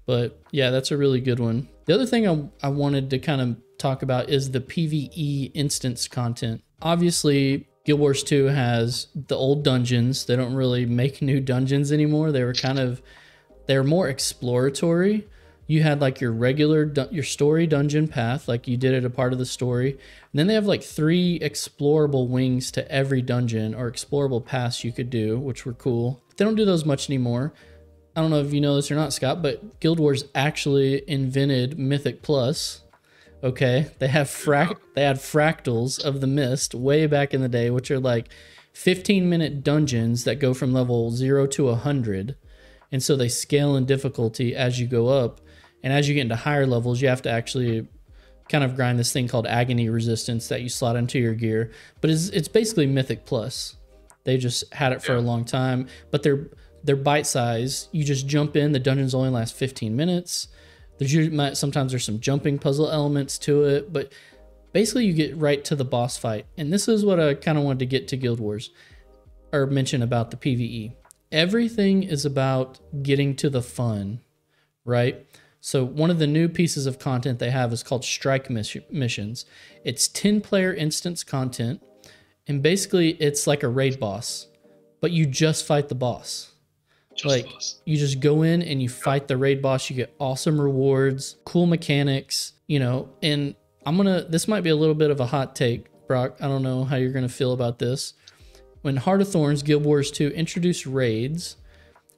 But yeah, that's a really good one. The other thing I wanted to kind of talk about is the PVE instance content. Obviously, Guild Wars 2 has the old dungeons. They don't really make new dungeons anymore. They're more exploratory. You had like your regular, your story dungeon path, like you did it a part of the story. And then they have like 3 explorable wings to every dungeon, or explorable paths you could do, which were cool. But they don't do those much anymore. I don't know if you know this or not, Scott, but Guild Wars actually invented Mythic Plus. Okay, they had fractals of the mist way back in the day, which are like 15-minute dungeons that go from level 0 to 100. And so they scale in difficulty as you go up. And as you get into higher levels, you have to actually kind of grind this thing called agony resistance that you slot into your gear. But it's basically Mythic Plus. They just had it for a long time, but they're bite size. You just jump in. The dungeons only last 15 minutes. Sometimes there's some jumping puzzle elements to it, but basically you get right to the boss fight. And this is what I kind of wanted to get to Guild Wars, or mention about the PvE. Everything is about getting to the fun, right? So one of the new pieces of content they have is called Strike Missions. It's 10-player instance content, and basically it's like a raid boss, but you just fight the boss. You just go in and you fight the raid boss. You get awesome rewards, cool mechanics, and this might be a little bit of a hot take, Brock. I don't know how you're going to feel about this. When Heart of Thorns, Guild Wars 2 introduced raids,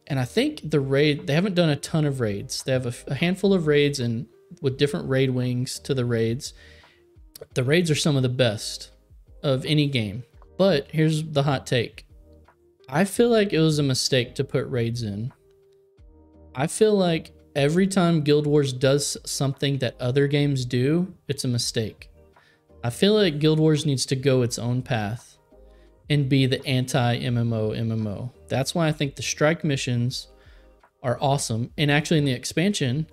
and I think they haven't done a ton of raids. They have a handful of raids and with different raid wings to the raids. The raids are some of the best of any game. But here's the hot take. I feel like it was a mistake to put raids in. I feel like every time Guild Wars does something that other games do, it's a mistake. I feel like Guild Wars needs to go its own path and be the anti-MMO MMO. That's why I think the strike missions are awesome. And actually in the expansion,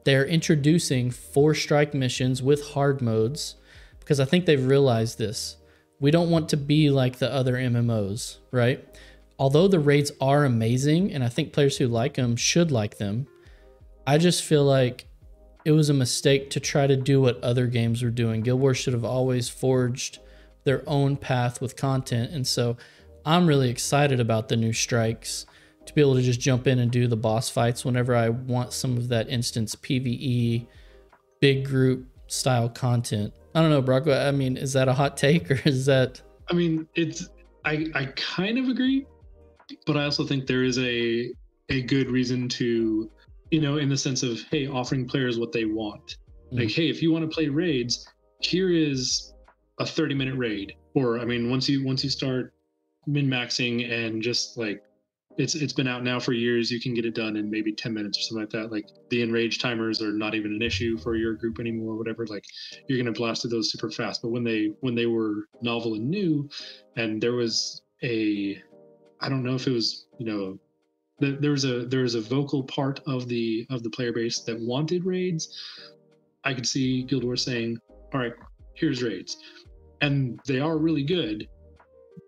they're introducing 4 strike missions with hard modes because I think they've realized this. We don't want to be like the other MMOs, right? Although the raids are amazing, and I think players who like them should like them, I just feel like it was a mistake to try to do what other games were doing. Guild Wars should have always forged their own path with content. And so I'm really excited about the new strikes, to be able to just jump in and do the boss fights whenever I want some of that instance PVE, big group style content. I don't know, Brock. I mean, is that a hot take, or is that? I mean, I kind of agree, but I also think there is a good reason to, you know, in the sense of, hey, offering players what they want. Like, hey, if you want to play raids, here is a 30-minute raid. Or, I mean, once you start min-maxing and just like, it's been out now for years, you can get it done in maybe 10 minutes or something like that. Like the enrage timers are not even an issue for your group anymore, whatever. Like you're going to blast through those super fast. But when they were novel and new, and there was I don't know if it was, you know, there was a vocal part of the player base that wanted raids. I could see Guild Wars saying, all right, here's raids. And they are really good.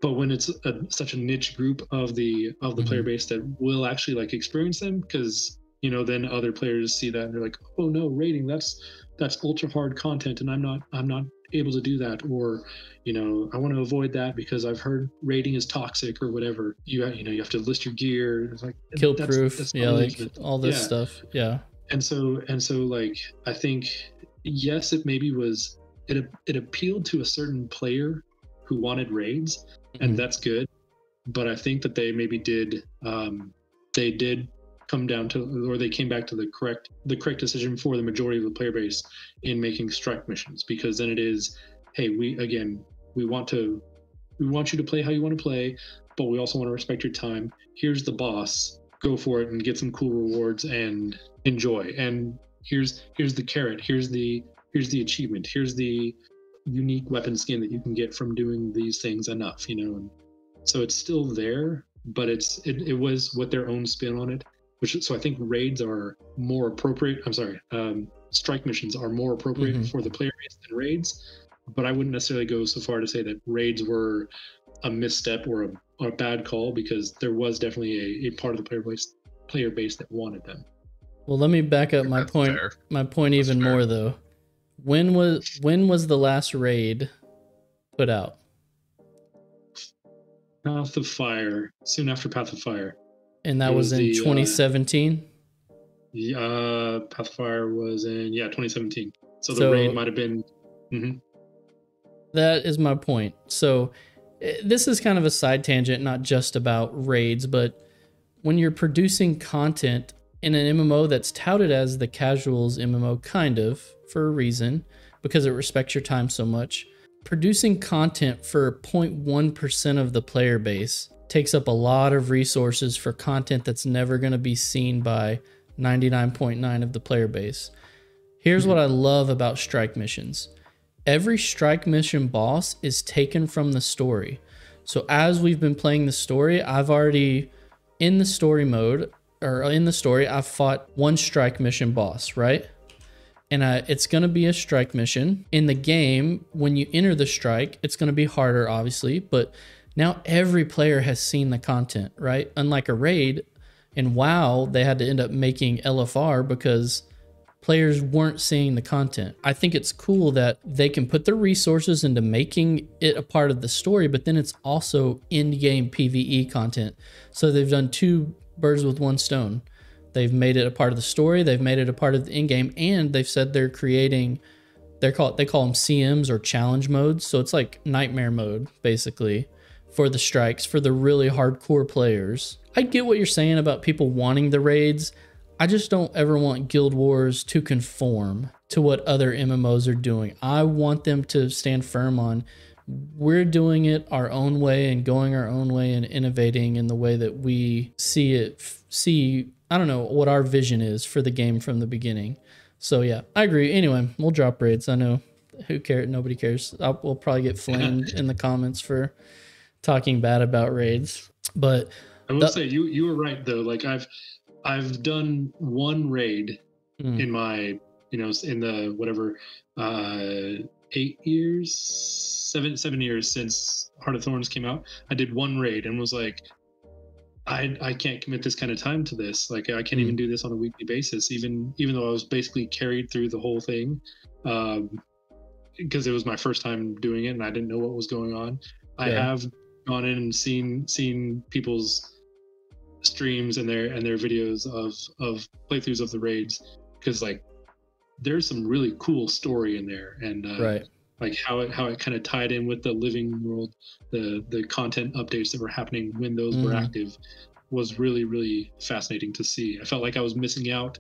But when it's such a niche group of the player base that will actually like experience them, because, you know, then other players see that and they're like, oh no, raiding, that's ultra hard content, and I'm not able to do that, or, you know, I want to avoid that because I've heard raiding is toxic or whatever. You have to list your gear. It's like kill proof, yeah, like all this stuff, yeah. And so like I think yes, it maybe was it appealed to a certain player who wanted raids, and that's good. But I think that they maybe did come down to, or they came back to the correct decision for the majority of the player base in making strike missions, because then it is, hey, we want you to play how you want to play, but we also want to respect your time. Here's the boss, go for it and get some cool rewards and enjoy. And here's the carrot, here's the achievement, here's the unique weapon skin that you can get from doing these things enough, you know. And so it's still there, but it was with their own spin on it, so I think raids are more appropriate. Strike missions are more appropriate for the player base than raids, but I wouldn't necessarily go so far to say that raids were a misstep or a bad call, because there was definitely a part of the player base that wanted them. Well, let me back up my point. Fair. My point even more though. When was the last raid put out? Path of Fire. Soon after Path of Fire. And that was in 2017? Path of Fire was in 2017. So the raid might have been. That is my point. So this is kind of a side tangent, not just about raids, but when you're producing content in an MMO that's touted as the casuals MMO, kind of, for a reason, because it respects your time so much, producing content for 0.1% of the player base takes up a lot of resources for content that's never going to be seen by 99.9% of the player base. Here's what I love about strike missions. Every strike mission boss is taken from the story. So as we've been playing the story, I've already, in the story mode, or in the story, I've fought one strike mission boss, right? And it's going to be a strike mission. In the game, when you enter the strike, it's going to be harder, obviously, but now every player has seen the content, right? Unlike a raid, in WoW, they had to end up making LFR because players weren't seeing the content. I think it's cool that they can put their resources into making it a part of the story, but then it's also in-game PVE content. So they've done 2 birds with 1 stone. They've made it a part of the story, they've made it a part of the in-game, and they've said they're creating, they call them CMs or challenge modes. So it's like nightmare mode, basically, for the strikes, for the really hardcore players. I get what you're saying about people wanting the raids. I just don't ever want Guild Wars to conform to what other MMOs are doing. I want them to stand firm on, we're doing it our own way and going our own way and innovating in the way that we see I don't know what our vision is for the game from the beginning. So yeah, I agree. Anyway, we'll drop raids. I know who cares. Nobody cares. We'll probably get flamed in the comments for talking bad about raids. But I will say you were right though. Like I've done one raid in my, you know, in the whatever 7 years since Heart of Thorns came out. I did one raid and was like, I can't commit this kind of time to this. Like I can't even do this on a weekly basis, even though I was basically carried through the whole thing, because it was my first time doing it and I didn't know what was going on. Yeah. I have gone in and seen people's streams and their videos of playthroughs of the raids, because like there's some really cool story in there, and right. Like how it kind of tied in with the living world, the content updates that were happening when those were active was really, really fascinating to see. I felt like I was missing out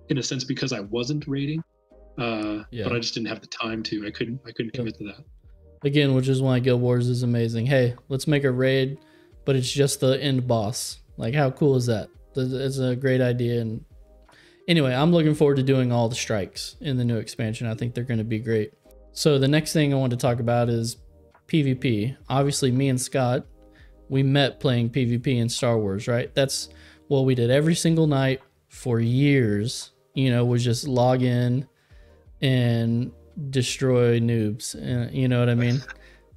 in a sense because I wasn't raiding, but I just didn't have the time to. I couldn't commit to that. Again, which is why Guild Wars is amazing. Hey, let's make a raid, but it's just the end boss. Like how cool is that? It's a great idea. And anyway, I'm looking forward to doing all the strikes in the new expansion. I think they're going to be great. So the next thing I want to talk about is PvP. Obviously, me and Scott, we met playing PvP in Star Wars, right? That's what we did every single night for years. You know, was just log in and destroy noobs. You know what I mean?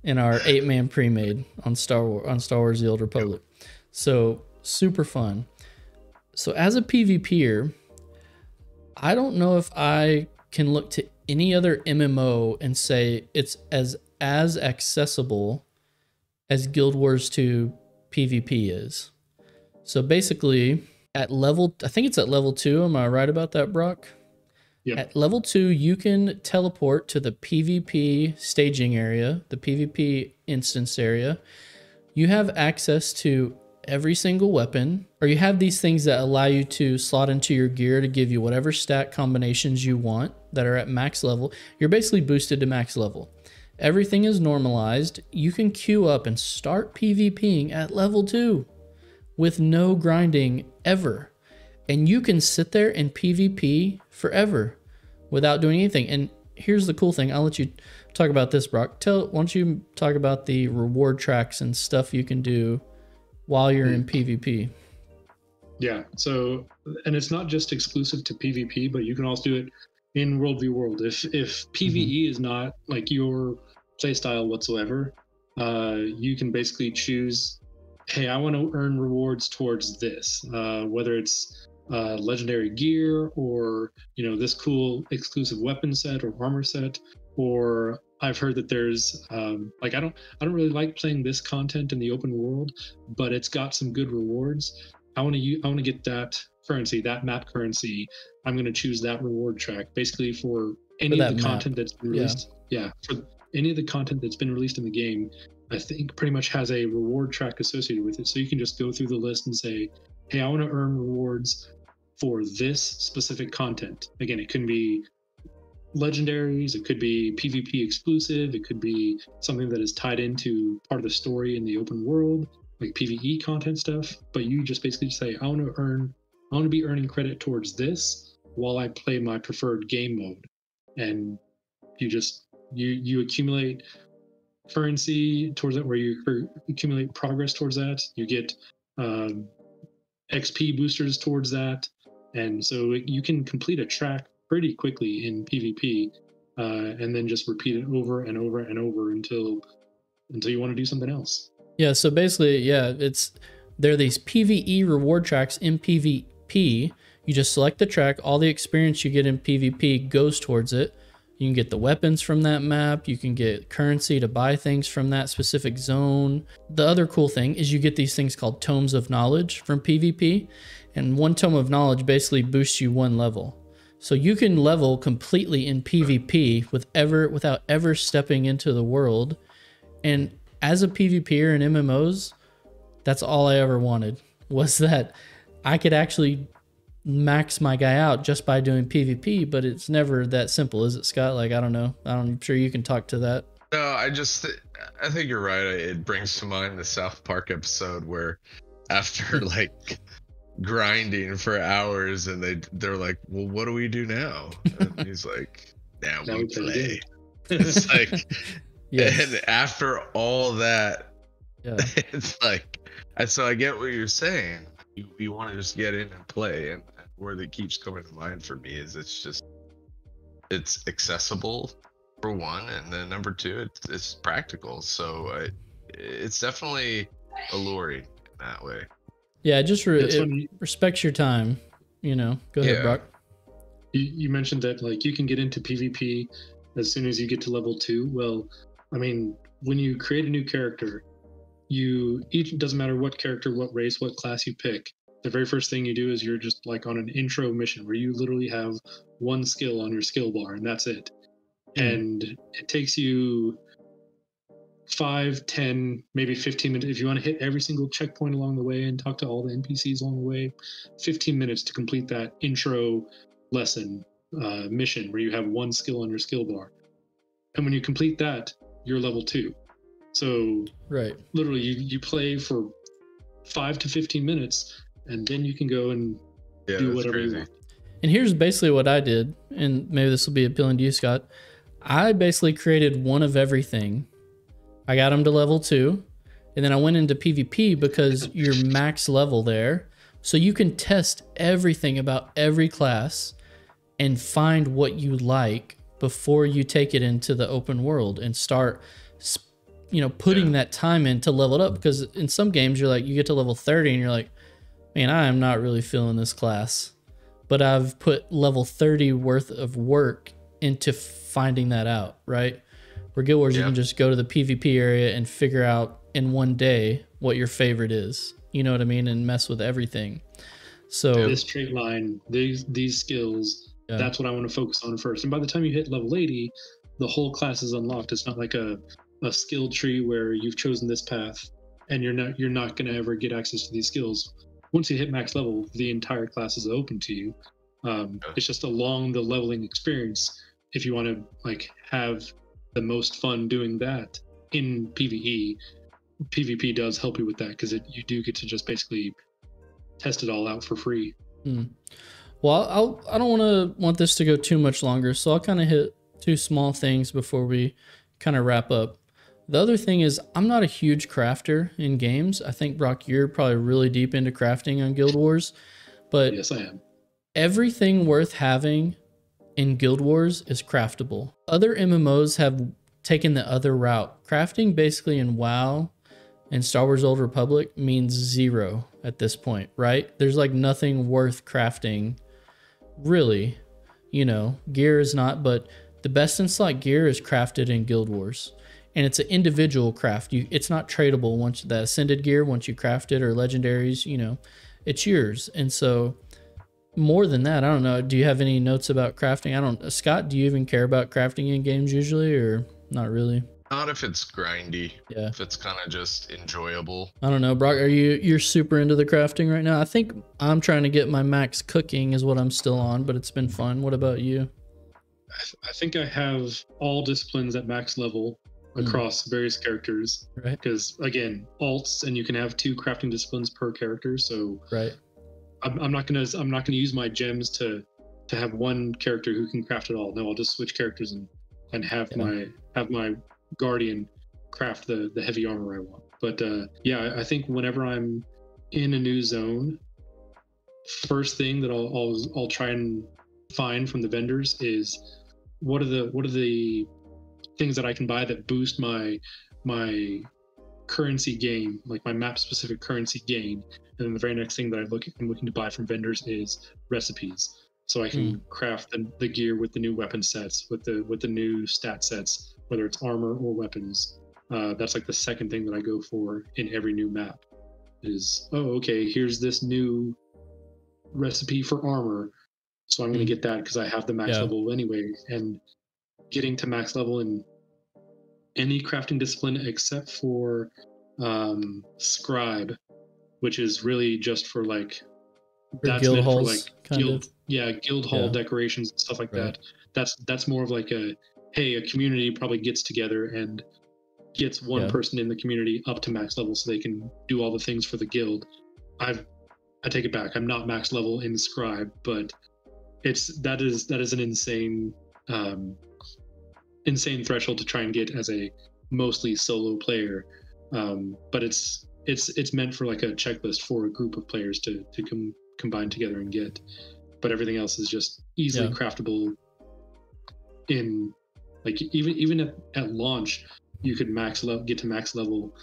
In our 8-man pre-made on Star Wars: The Old Republic. So super fun. So as a PvPer, I don't know if I can look to any other MMO and say it's as accessible as Guild Wars 2 PvP is. So basically at level, I think it's at level 2. Am I right about that, Brock? Yeah. At level 2, you can teleport to the PvP staging area, the PvP instance area. You have access to every single weapon, or you have these things that allow you to slot into your gear to give you whatever stat combinations you want that are at max level. You're basically boosted to max level. Everything is normalized. You can queue up and start PvPing at level 2 with no grinding ever. And you can sit there and PvP forever without doing anything. And here's the cool thing. I'll let you talk about this, Brock. Why don't you talk about the reward tracks and stuff you can do while you're in PvP? Yeah, so, and it's not just exclusive to PvP, but you can also do it in World v World. If PvE is not like your playstyle whatsoever, you can basically choose, hey, I want to earn rewards towards this, whether it's legendary gear, or you know, this cool exclusive weapon set or armor set, or I've heard that there's like I don't really like playing this content in the open world, but it's got some good rewards. I want to get that currency, that map currency. I'm going to choose that reward track basically for any of the content that's been released. Yeah, for any of the content that's been released in the game, I think pretty much has a reward track associated with it. So you can just go through the list and say, hey, I want to earn rewards for this specific content. Again, it can be legendaries, it could be PvP exclusive, it could be something that is tied into part of the story in the open world, like PvE content stuff. But you just basically say, I want to be earning credit towards this while I play my preferred game mode. And you just you accumulate currency towards it, where you accumulate progress towards that. You get XP boosters towards that, and so you can complete a track pretty quickly in PvP, and then just repeat it over and over and over until you want to do something else. Yeah, so basically, yeah, there are these PvE reward tracks in PvP. You just select the track, all the experience you get in PvP goes towards it. You can get the weapons from that map, you can get currency to buy things from that specific zone. The other cool thing is you get these things called tomes of knowledge from PvP, and one tome of knowledge basically boosts you 1 level. So you can level completely in PvP without ever stepping into the world. And as a PvPer in MMOs, that's all I ever wanted, was that I could actually max my guy out just by doing PvP, but it's never that simple, is it, Scott? Like, I don't know. I'm sure you can talk to that. No, I think you're right. It brings to mind the South Park episode where after like grinding for hours, and they're like, well, what do we do now? And he's like, now we play. It's like, yes. And after all that, it's like, and so I get what you're saying. You want to just get in and play, and where that keeps coming to mind for me is it's accessible for one, and then number two, it's practical. So it's definitely alluring in that way. Yeah, it respects your time, you know. Go ahead, Brock. You mentioned that like you can get into PvP as soon as you get to level 2. Well, I mean, when you create a new character, it doesn't matter what character, what race, what class you pick. The very first thing you do is you're just like on an intro mission where you literally have one skill on your skill bar, and that's it. And it takes you 5, 10, maybe 15 minutes. If you want to hit every single checkpoint along the way and talk to all the NPCs along the way, 15 minutes to complete that intro lesson mission where you have one skill on your skill bar. And when you complete that, you're level 2. So literally you play for 5 to 15 minutes, and then you can go and do whatever you want. And here's basically what I did, and maybe this will be appealing to you, Scott. I basically created one of everything. I got him to level 2, and then I went into PvP because you're max level there. So you can test everything about every class and find what you like before you take it into the open world and start, you know, putting that time in to level it up. Because in some games, you're like, you get to level 30 and you're like, man, I am not really feeling this class. But I've put level 30 worth of work into finding that out, right? Where Guild Wars, you can just go to the PvP area and figure out in one day what your favorite is. You know what I mean? And mess with everything. So this trait line, these skills, that's what I want to focus on first. And by the time you hit level 80, the whole class is unlocked. It's not like a skill tree where you've chosen this path and you're not going to ever get access to these skills. Once you hit max level, the entire class is open to you. It's just along the leveling experience. If you want to like have the most fun doing that in PvE, PvP does help you with that because you do get to just basically test it all out for free. Well, I don't want this to go too much longer, so I'll kind of hit 2 small things before we kind of wrap up. The other thing is I'm not a huge crafter in games. I think, Brock, you're probably really deep into crafting on Guild Wars, but yes, I am. Everything worth having in Guild Wars is craftable. Other MMOs have taken the other route. Crafting basically in WoW and Star Wars Old Republic means 0 at this point, right? There's like nothing worth crafting, really. You know, gear is not, but the best in slot gear is crafted in Guild Wars. And it's an individual craft. It's not tradable. Once the Ascended gear, once you craft it, or legendaries, you know, it's yours. And so more than that, I don't know. Do you have any notes about crafting? Scott, do you even care about crafting in games usually, or not really? Not if it's grindy. Yeah. If it's kind of just enjoyable. I don't know, Brock. You're super into the crafting right now? I think I'm trying to get my max cooking is what I'm still on, but it's been fun. What about you? I think I have all disciplines at max level across various characters. Right. Because again, alts, and you can have 2 crafting disciplines per character. So I'm not gonna use my gems to have one character who can craft it all. No, I'll just switch characters and have my guardian craft the heavy armor I want. But I think whenever I'm in a new zone, first thing that I'll try and find from the vendors is what are the things that I can buy that boost my currency gain, like my map specific currency gain. And then the very next thing that I'm looking to buy from vendors is recipes, so I can craft the gear with the new weapon sets, with the new stat sets, whether it's armor or weapons. That's like the second thing that I go for in every new map is, here's this new recipe for armor, so I'm going to get that because I have the max level anyway. And getting to max level in any crafting discipline except for scribe, which is really just for like guild halls, guild hall decorations and stuff like that. That's more of like a community probably gets together and gets one person in the community up to max level so they can do all the things for the guild. I've I take it back. I'm not max level in Scribe, but that is an insane insane threshold to try and get as a mostly solo player. But it's meant for like a checklist for a group of players to combine together and get. But everything else is just easily craftable. In like even at launch, you could get to max level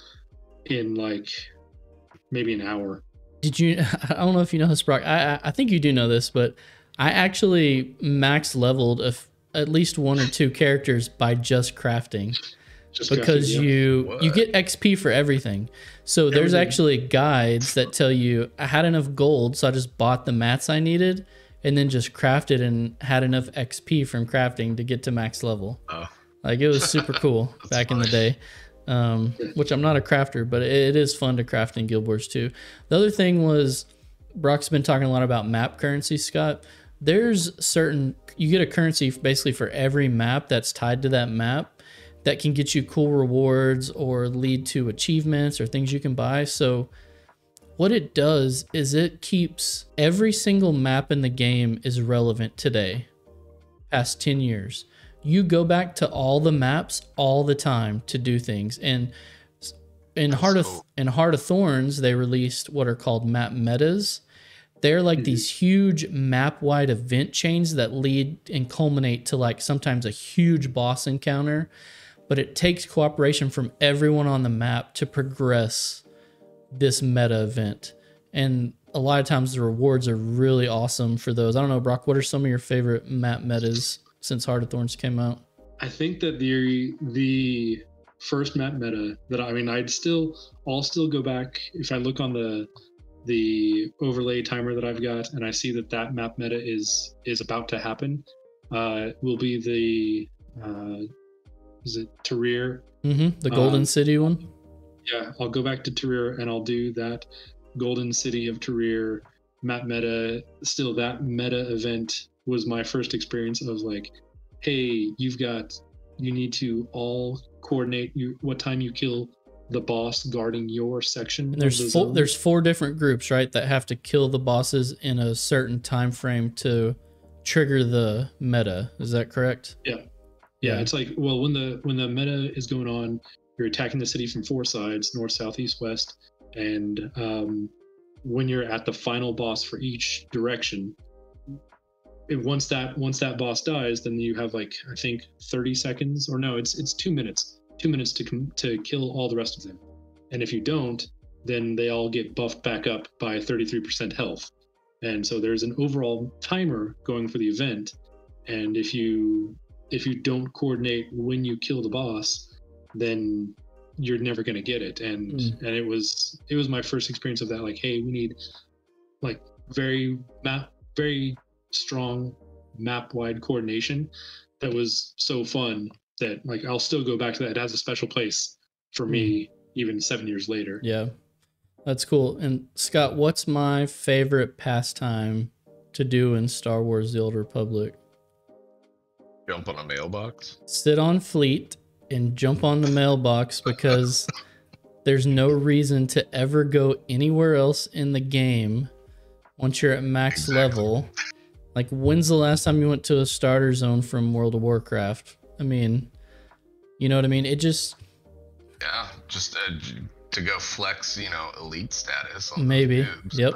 in like maybe an hour. Did you? I don't know if you know this, Brock. I think you do know this, but I actually max leveled at least 1 or 2 characters by just crafting. Because you get XP for everything. So there's actually guides that tell you I had enough gold, so I just bought the mats I needed and then just crafted and had enough XP from crafting to get to max level. Like, it was super cool back in the day. Which I'm not a crafter, but it is fun to craft in Guild Wars 2. The other thing was, Brock's been talking a lot about map currency, Scott. There's you get a currency basically for every map that's tied to that map that can get you cool rewards or lead to achievements or things you can buy. So what it does is it keeps every single map in the game is relevant today, past 10 years. You go back to all the maps all the time to do things. And in Heart of Thorns, they released what are called map metas. They're like these huge map-wide event chains that lead and culminate to like sometimes a huge boss encounter. But it takes cooperation from everyone on the map to progress this meta event. And a lot of times the rewards are really awesome for those. I don't know, Brock, what are some of your favorite map metas since Heart of Thorns came out? I think that the first map meta that I'll still go back if I look on the overlay timer that I've got and I see that map meta is about to happen. Will be the is it Tarir? The Golden City one? Yeah, I'll go back to Tarir and I'll do that Golden City of Tarir map meta. Still, that meta event was my first experience of like, hey, you need to all coordinate what time you kill the boss guarding your section. And there's 4 different groups, right, that have to kill the bosses in a certain time frame to trigger the meta. Is that correct? Yeah, it's like, well, when the meta is going on, you're attacking the city from 4 sides, north, south, east, west, and when you're at the final boss for each direction, once that boss dies, then you have like, I think 30 seconds, or no, it's 2 minutes. 2 minutes to kill all the rest of them. And if you don't, then they all get buffed back up by 33% health. And so there's an overall timer going for the event. And if you don't coordinate when you kill the boss, then you're never going to get it. And it was my first experience of that. Like, hey, we need like very strong map-wide coordination. That was so fun that like I'll still go back to that. It has a special place for me even 7 years later. Yeah, that's cool. And Scott, what's my favorite pastime to do in Star Wars The Old Republic? Jump on a mailbox? Sit on Fleet and jump on the mailbox, because there's no reason to ever go anywhere else in the game once you're at max level. Like, when's the last time you went to a starter zone from World of Warcraft? I mean, you know what I mean? It just... Yeah, just to go flex, elite status on maybe. Moves, yep.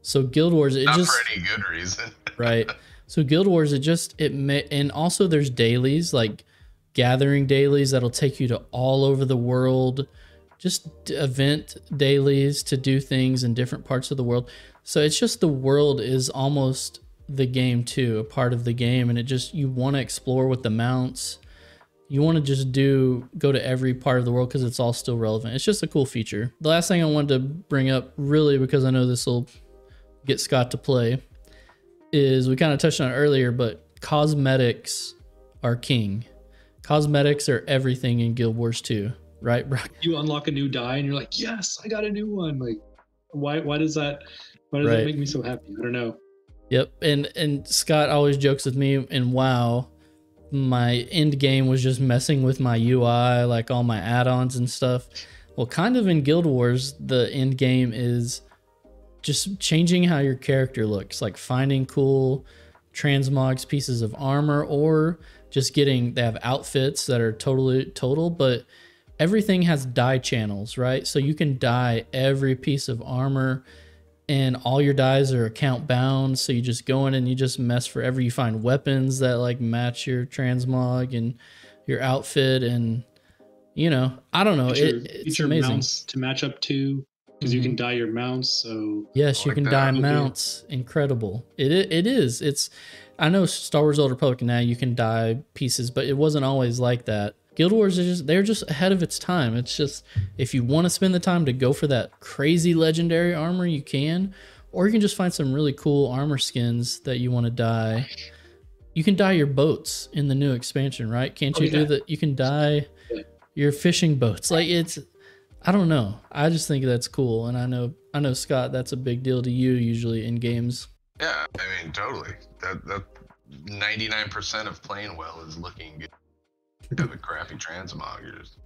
So Guild Wars, not for any good reason. Right. So Guild Wars, and also there's dailies, like gathering dailies that'll take you to all over the world, just event dailies to do things in different parts of the world. So it's just, the world is almost the game too, a part of the game, and you want to explore with the mounts. You want to just go to every part of the world because it's all still relevant. It's just a cool feature. The last thing I wanted to bring up, really, because I know this will get Scott to play, is we kind of touched on it earlier, but cosmetics are king. Cosmetics are everything in Guild Wars 2, right, Brock? You unlock a new die and you're like, yes, I got a new one. Like, why does that make me so happy? I don't know. Yep. And Scott always jokes with me in WoW, my end game was just messing with my UI, like all my add-ons and stuff. Well, kind of in Guild Wars, the end game is just changing how your character looks, like finding cool transmogs, pieces of armor, or just they have outfits that are total, but everything has dye channels, right? So you can dye every piece of armor, and all your dyes are account bound. So you just go in and you just mess forever. You find weapons that like match your transmog and your outfit, and you know, I don't know. It's amazing. Mounts to match up to, because you can dye your mounts. So yes, you can dye mounts. Incredible. It is. I know Star Wars: Old Republic now you can dye pieces, but it wasn't always like that. Guild Wars they're just ahead of its time. It's just, if you want to spend the time to go for that crazy legendary armor, you can, or you can just find some really cool armor skins that you want to dye. You can dye your boats in the new expansion, right? Can't you do that? You can dye your fishing boats. Like I don't know. I just think that's cool, and I know Scott, that's a big deal to you usually in games. Yeah, I mean, totally. That 99% of playing well is looking good. You have a crappy transmog, you're just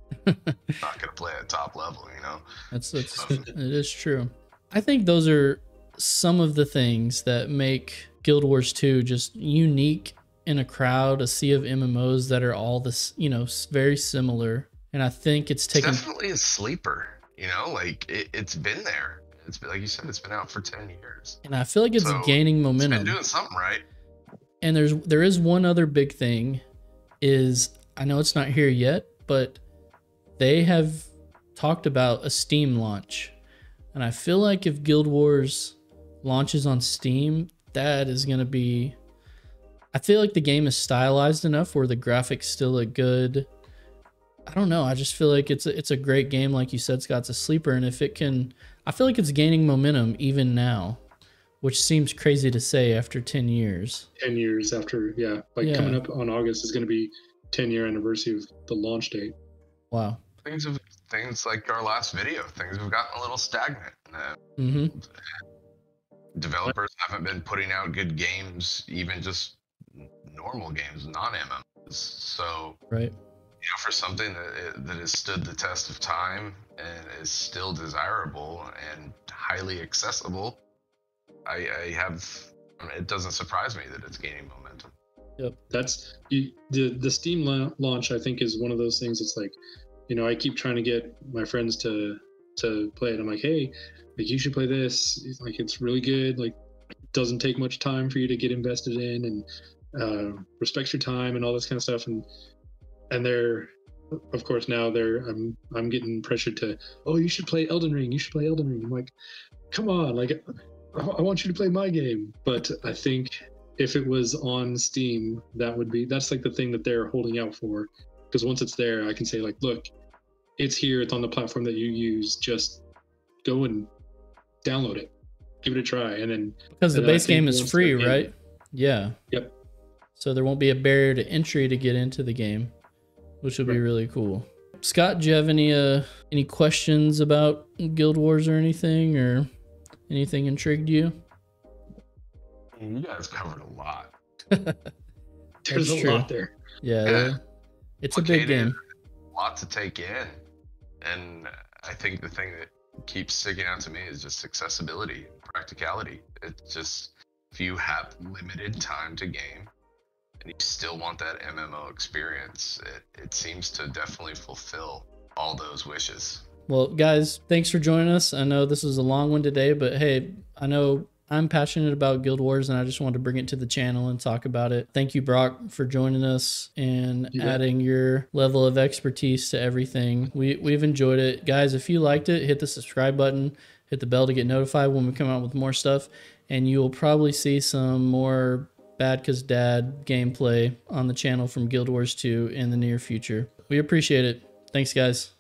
not gonna play at top level, you know. It is true. I think those are some of the things that make Guild Wars 2 just unique in a crowd, a sea of MMOs that are all this, you know, very similar. And I think it's definitely a sleeper, you know, like it's been there. It's been, like you said, it's been out for 10 years. And I feel like it's gaining momentum. It's been doing something right. And there is one other big thing is, I know it's not here yet, but they have talked about a Steam launch. And I feel like if Guild Wars launches on Steam, that is going to be... I feel like the game is stylized enough where the graphics still look good. I don't know. I just feel like it's a great game. Like you said, Scott's a sleeper. And if it can... I feel like it's gaining momentum even now, which seems crazy to say after 10 years. 10 years after, yeah. Like coming up on August is going to be 10-year anniversary of the launch date. Wow. Things like our last video, things have gotten a little stagnant. Developers haven't been putting out good games, even just normal games, non-MMOs. So, right. You know, for something that has stood the test of time and is still desirable and highly accessible, it doesn't surprise me that it's gaining momentum. Yep, that's the Steam launch. I think is one of those things. It's like, you know, I keep trying to get my friends to play it. I'm like, hey, like you should play this. It's like, it's really good. Like, it doesn't take much time for you to get invested in, and respects your time and all this kind of stuff. And they're, of course, now I'm getting pressured to, oh, you should play Elden Ring. You should play Elden Ring. I'm like, come on, like I want you to play my game. But I think if it was on Steam, that's like the thing that they're holding out for. Because once it's there, I can say like, look, it's here. It's on the platform that you use. Just go and download it, give it a try, and then because the base game is free, right? Yeah. Yep. So there won't be a barrier to entry to get into the game, which will be really cool. Scott, do you have any questions about Guild Wars or anything, or anything intrigued you? You guys covered a lot. There's a lot there. Yeah. It's a big game. A lot to take in. And I think the thing that keeps sticking out to me is just accessibility, practicality. It's just, if you have limited time to game and you still want that MMO experience, it seems to definitely fulfill all those wishes. Well, guys, thanks for joining us. I know this is a long one today, but hey, I know I'm passionate about Guild Wars, and I just wanted to bring it to the channel and talk about it. Thank you, Brock, for joining us and adding your level of expertise to everything. We've enjoyed it. Guys, if you liked it, hit the subscribe button, hit the bell to get notified when we come out with more stuff, and you'll probably see some more BadCuzDad gameplay on the channel from Guild Wars 2 in the near future. We appreciate it. Thanks, guys.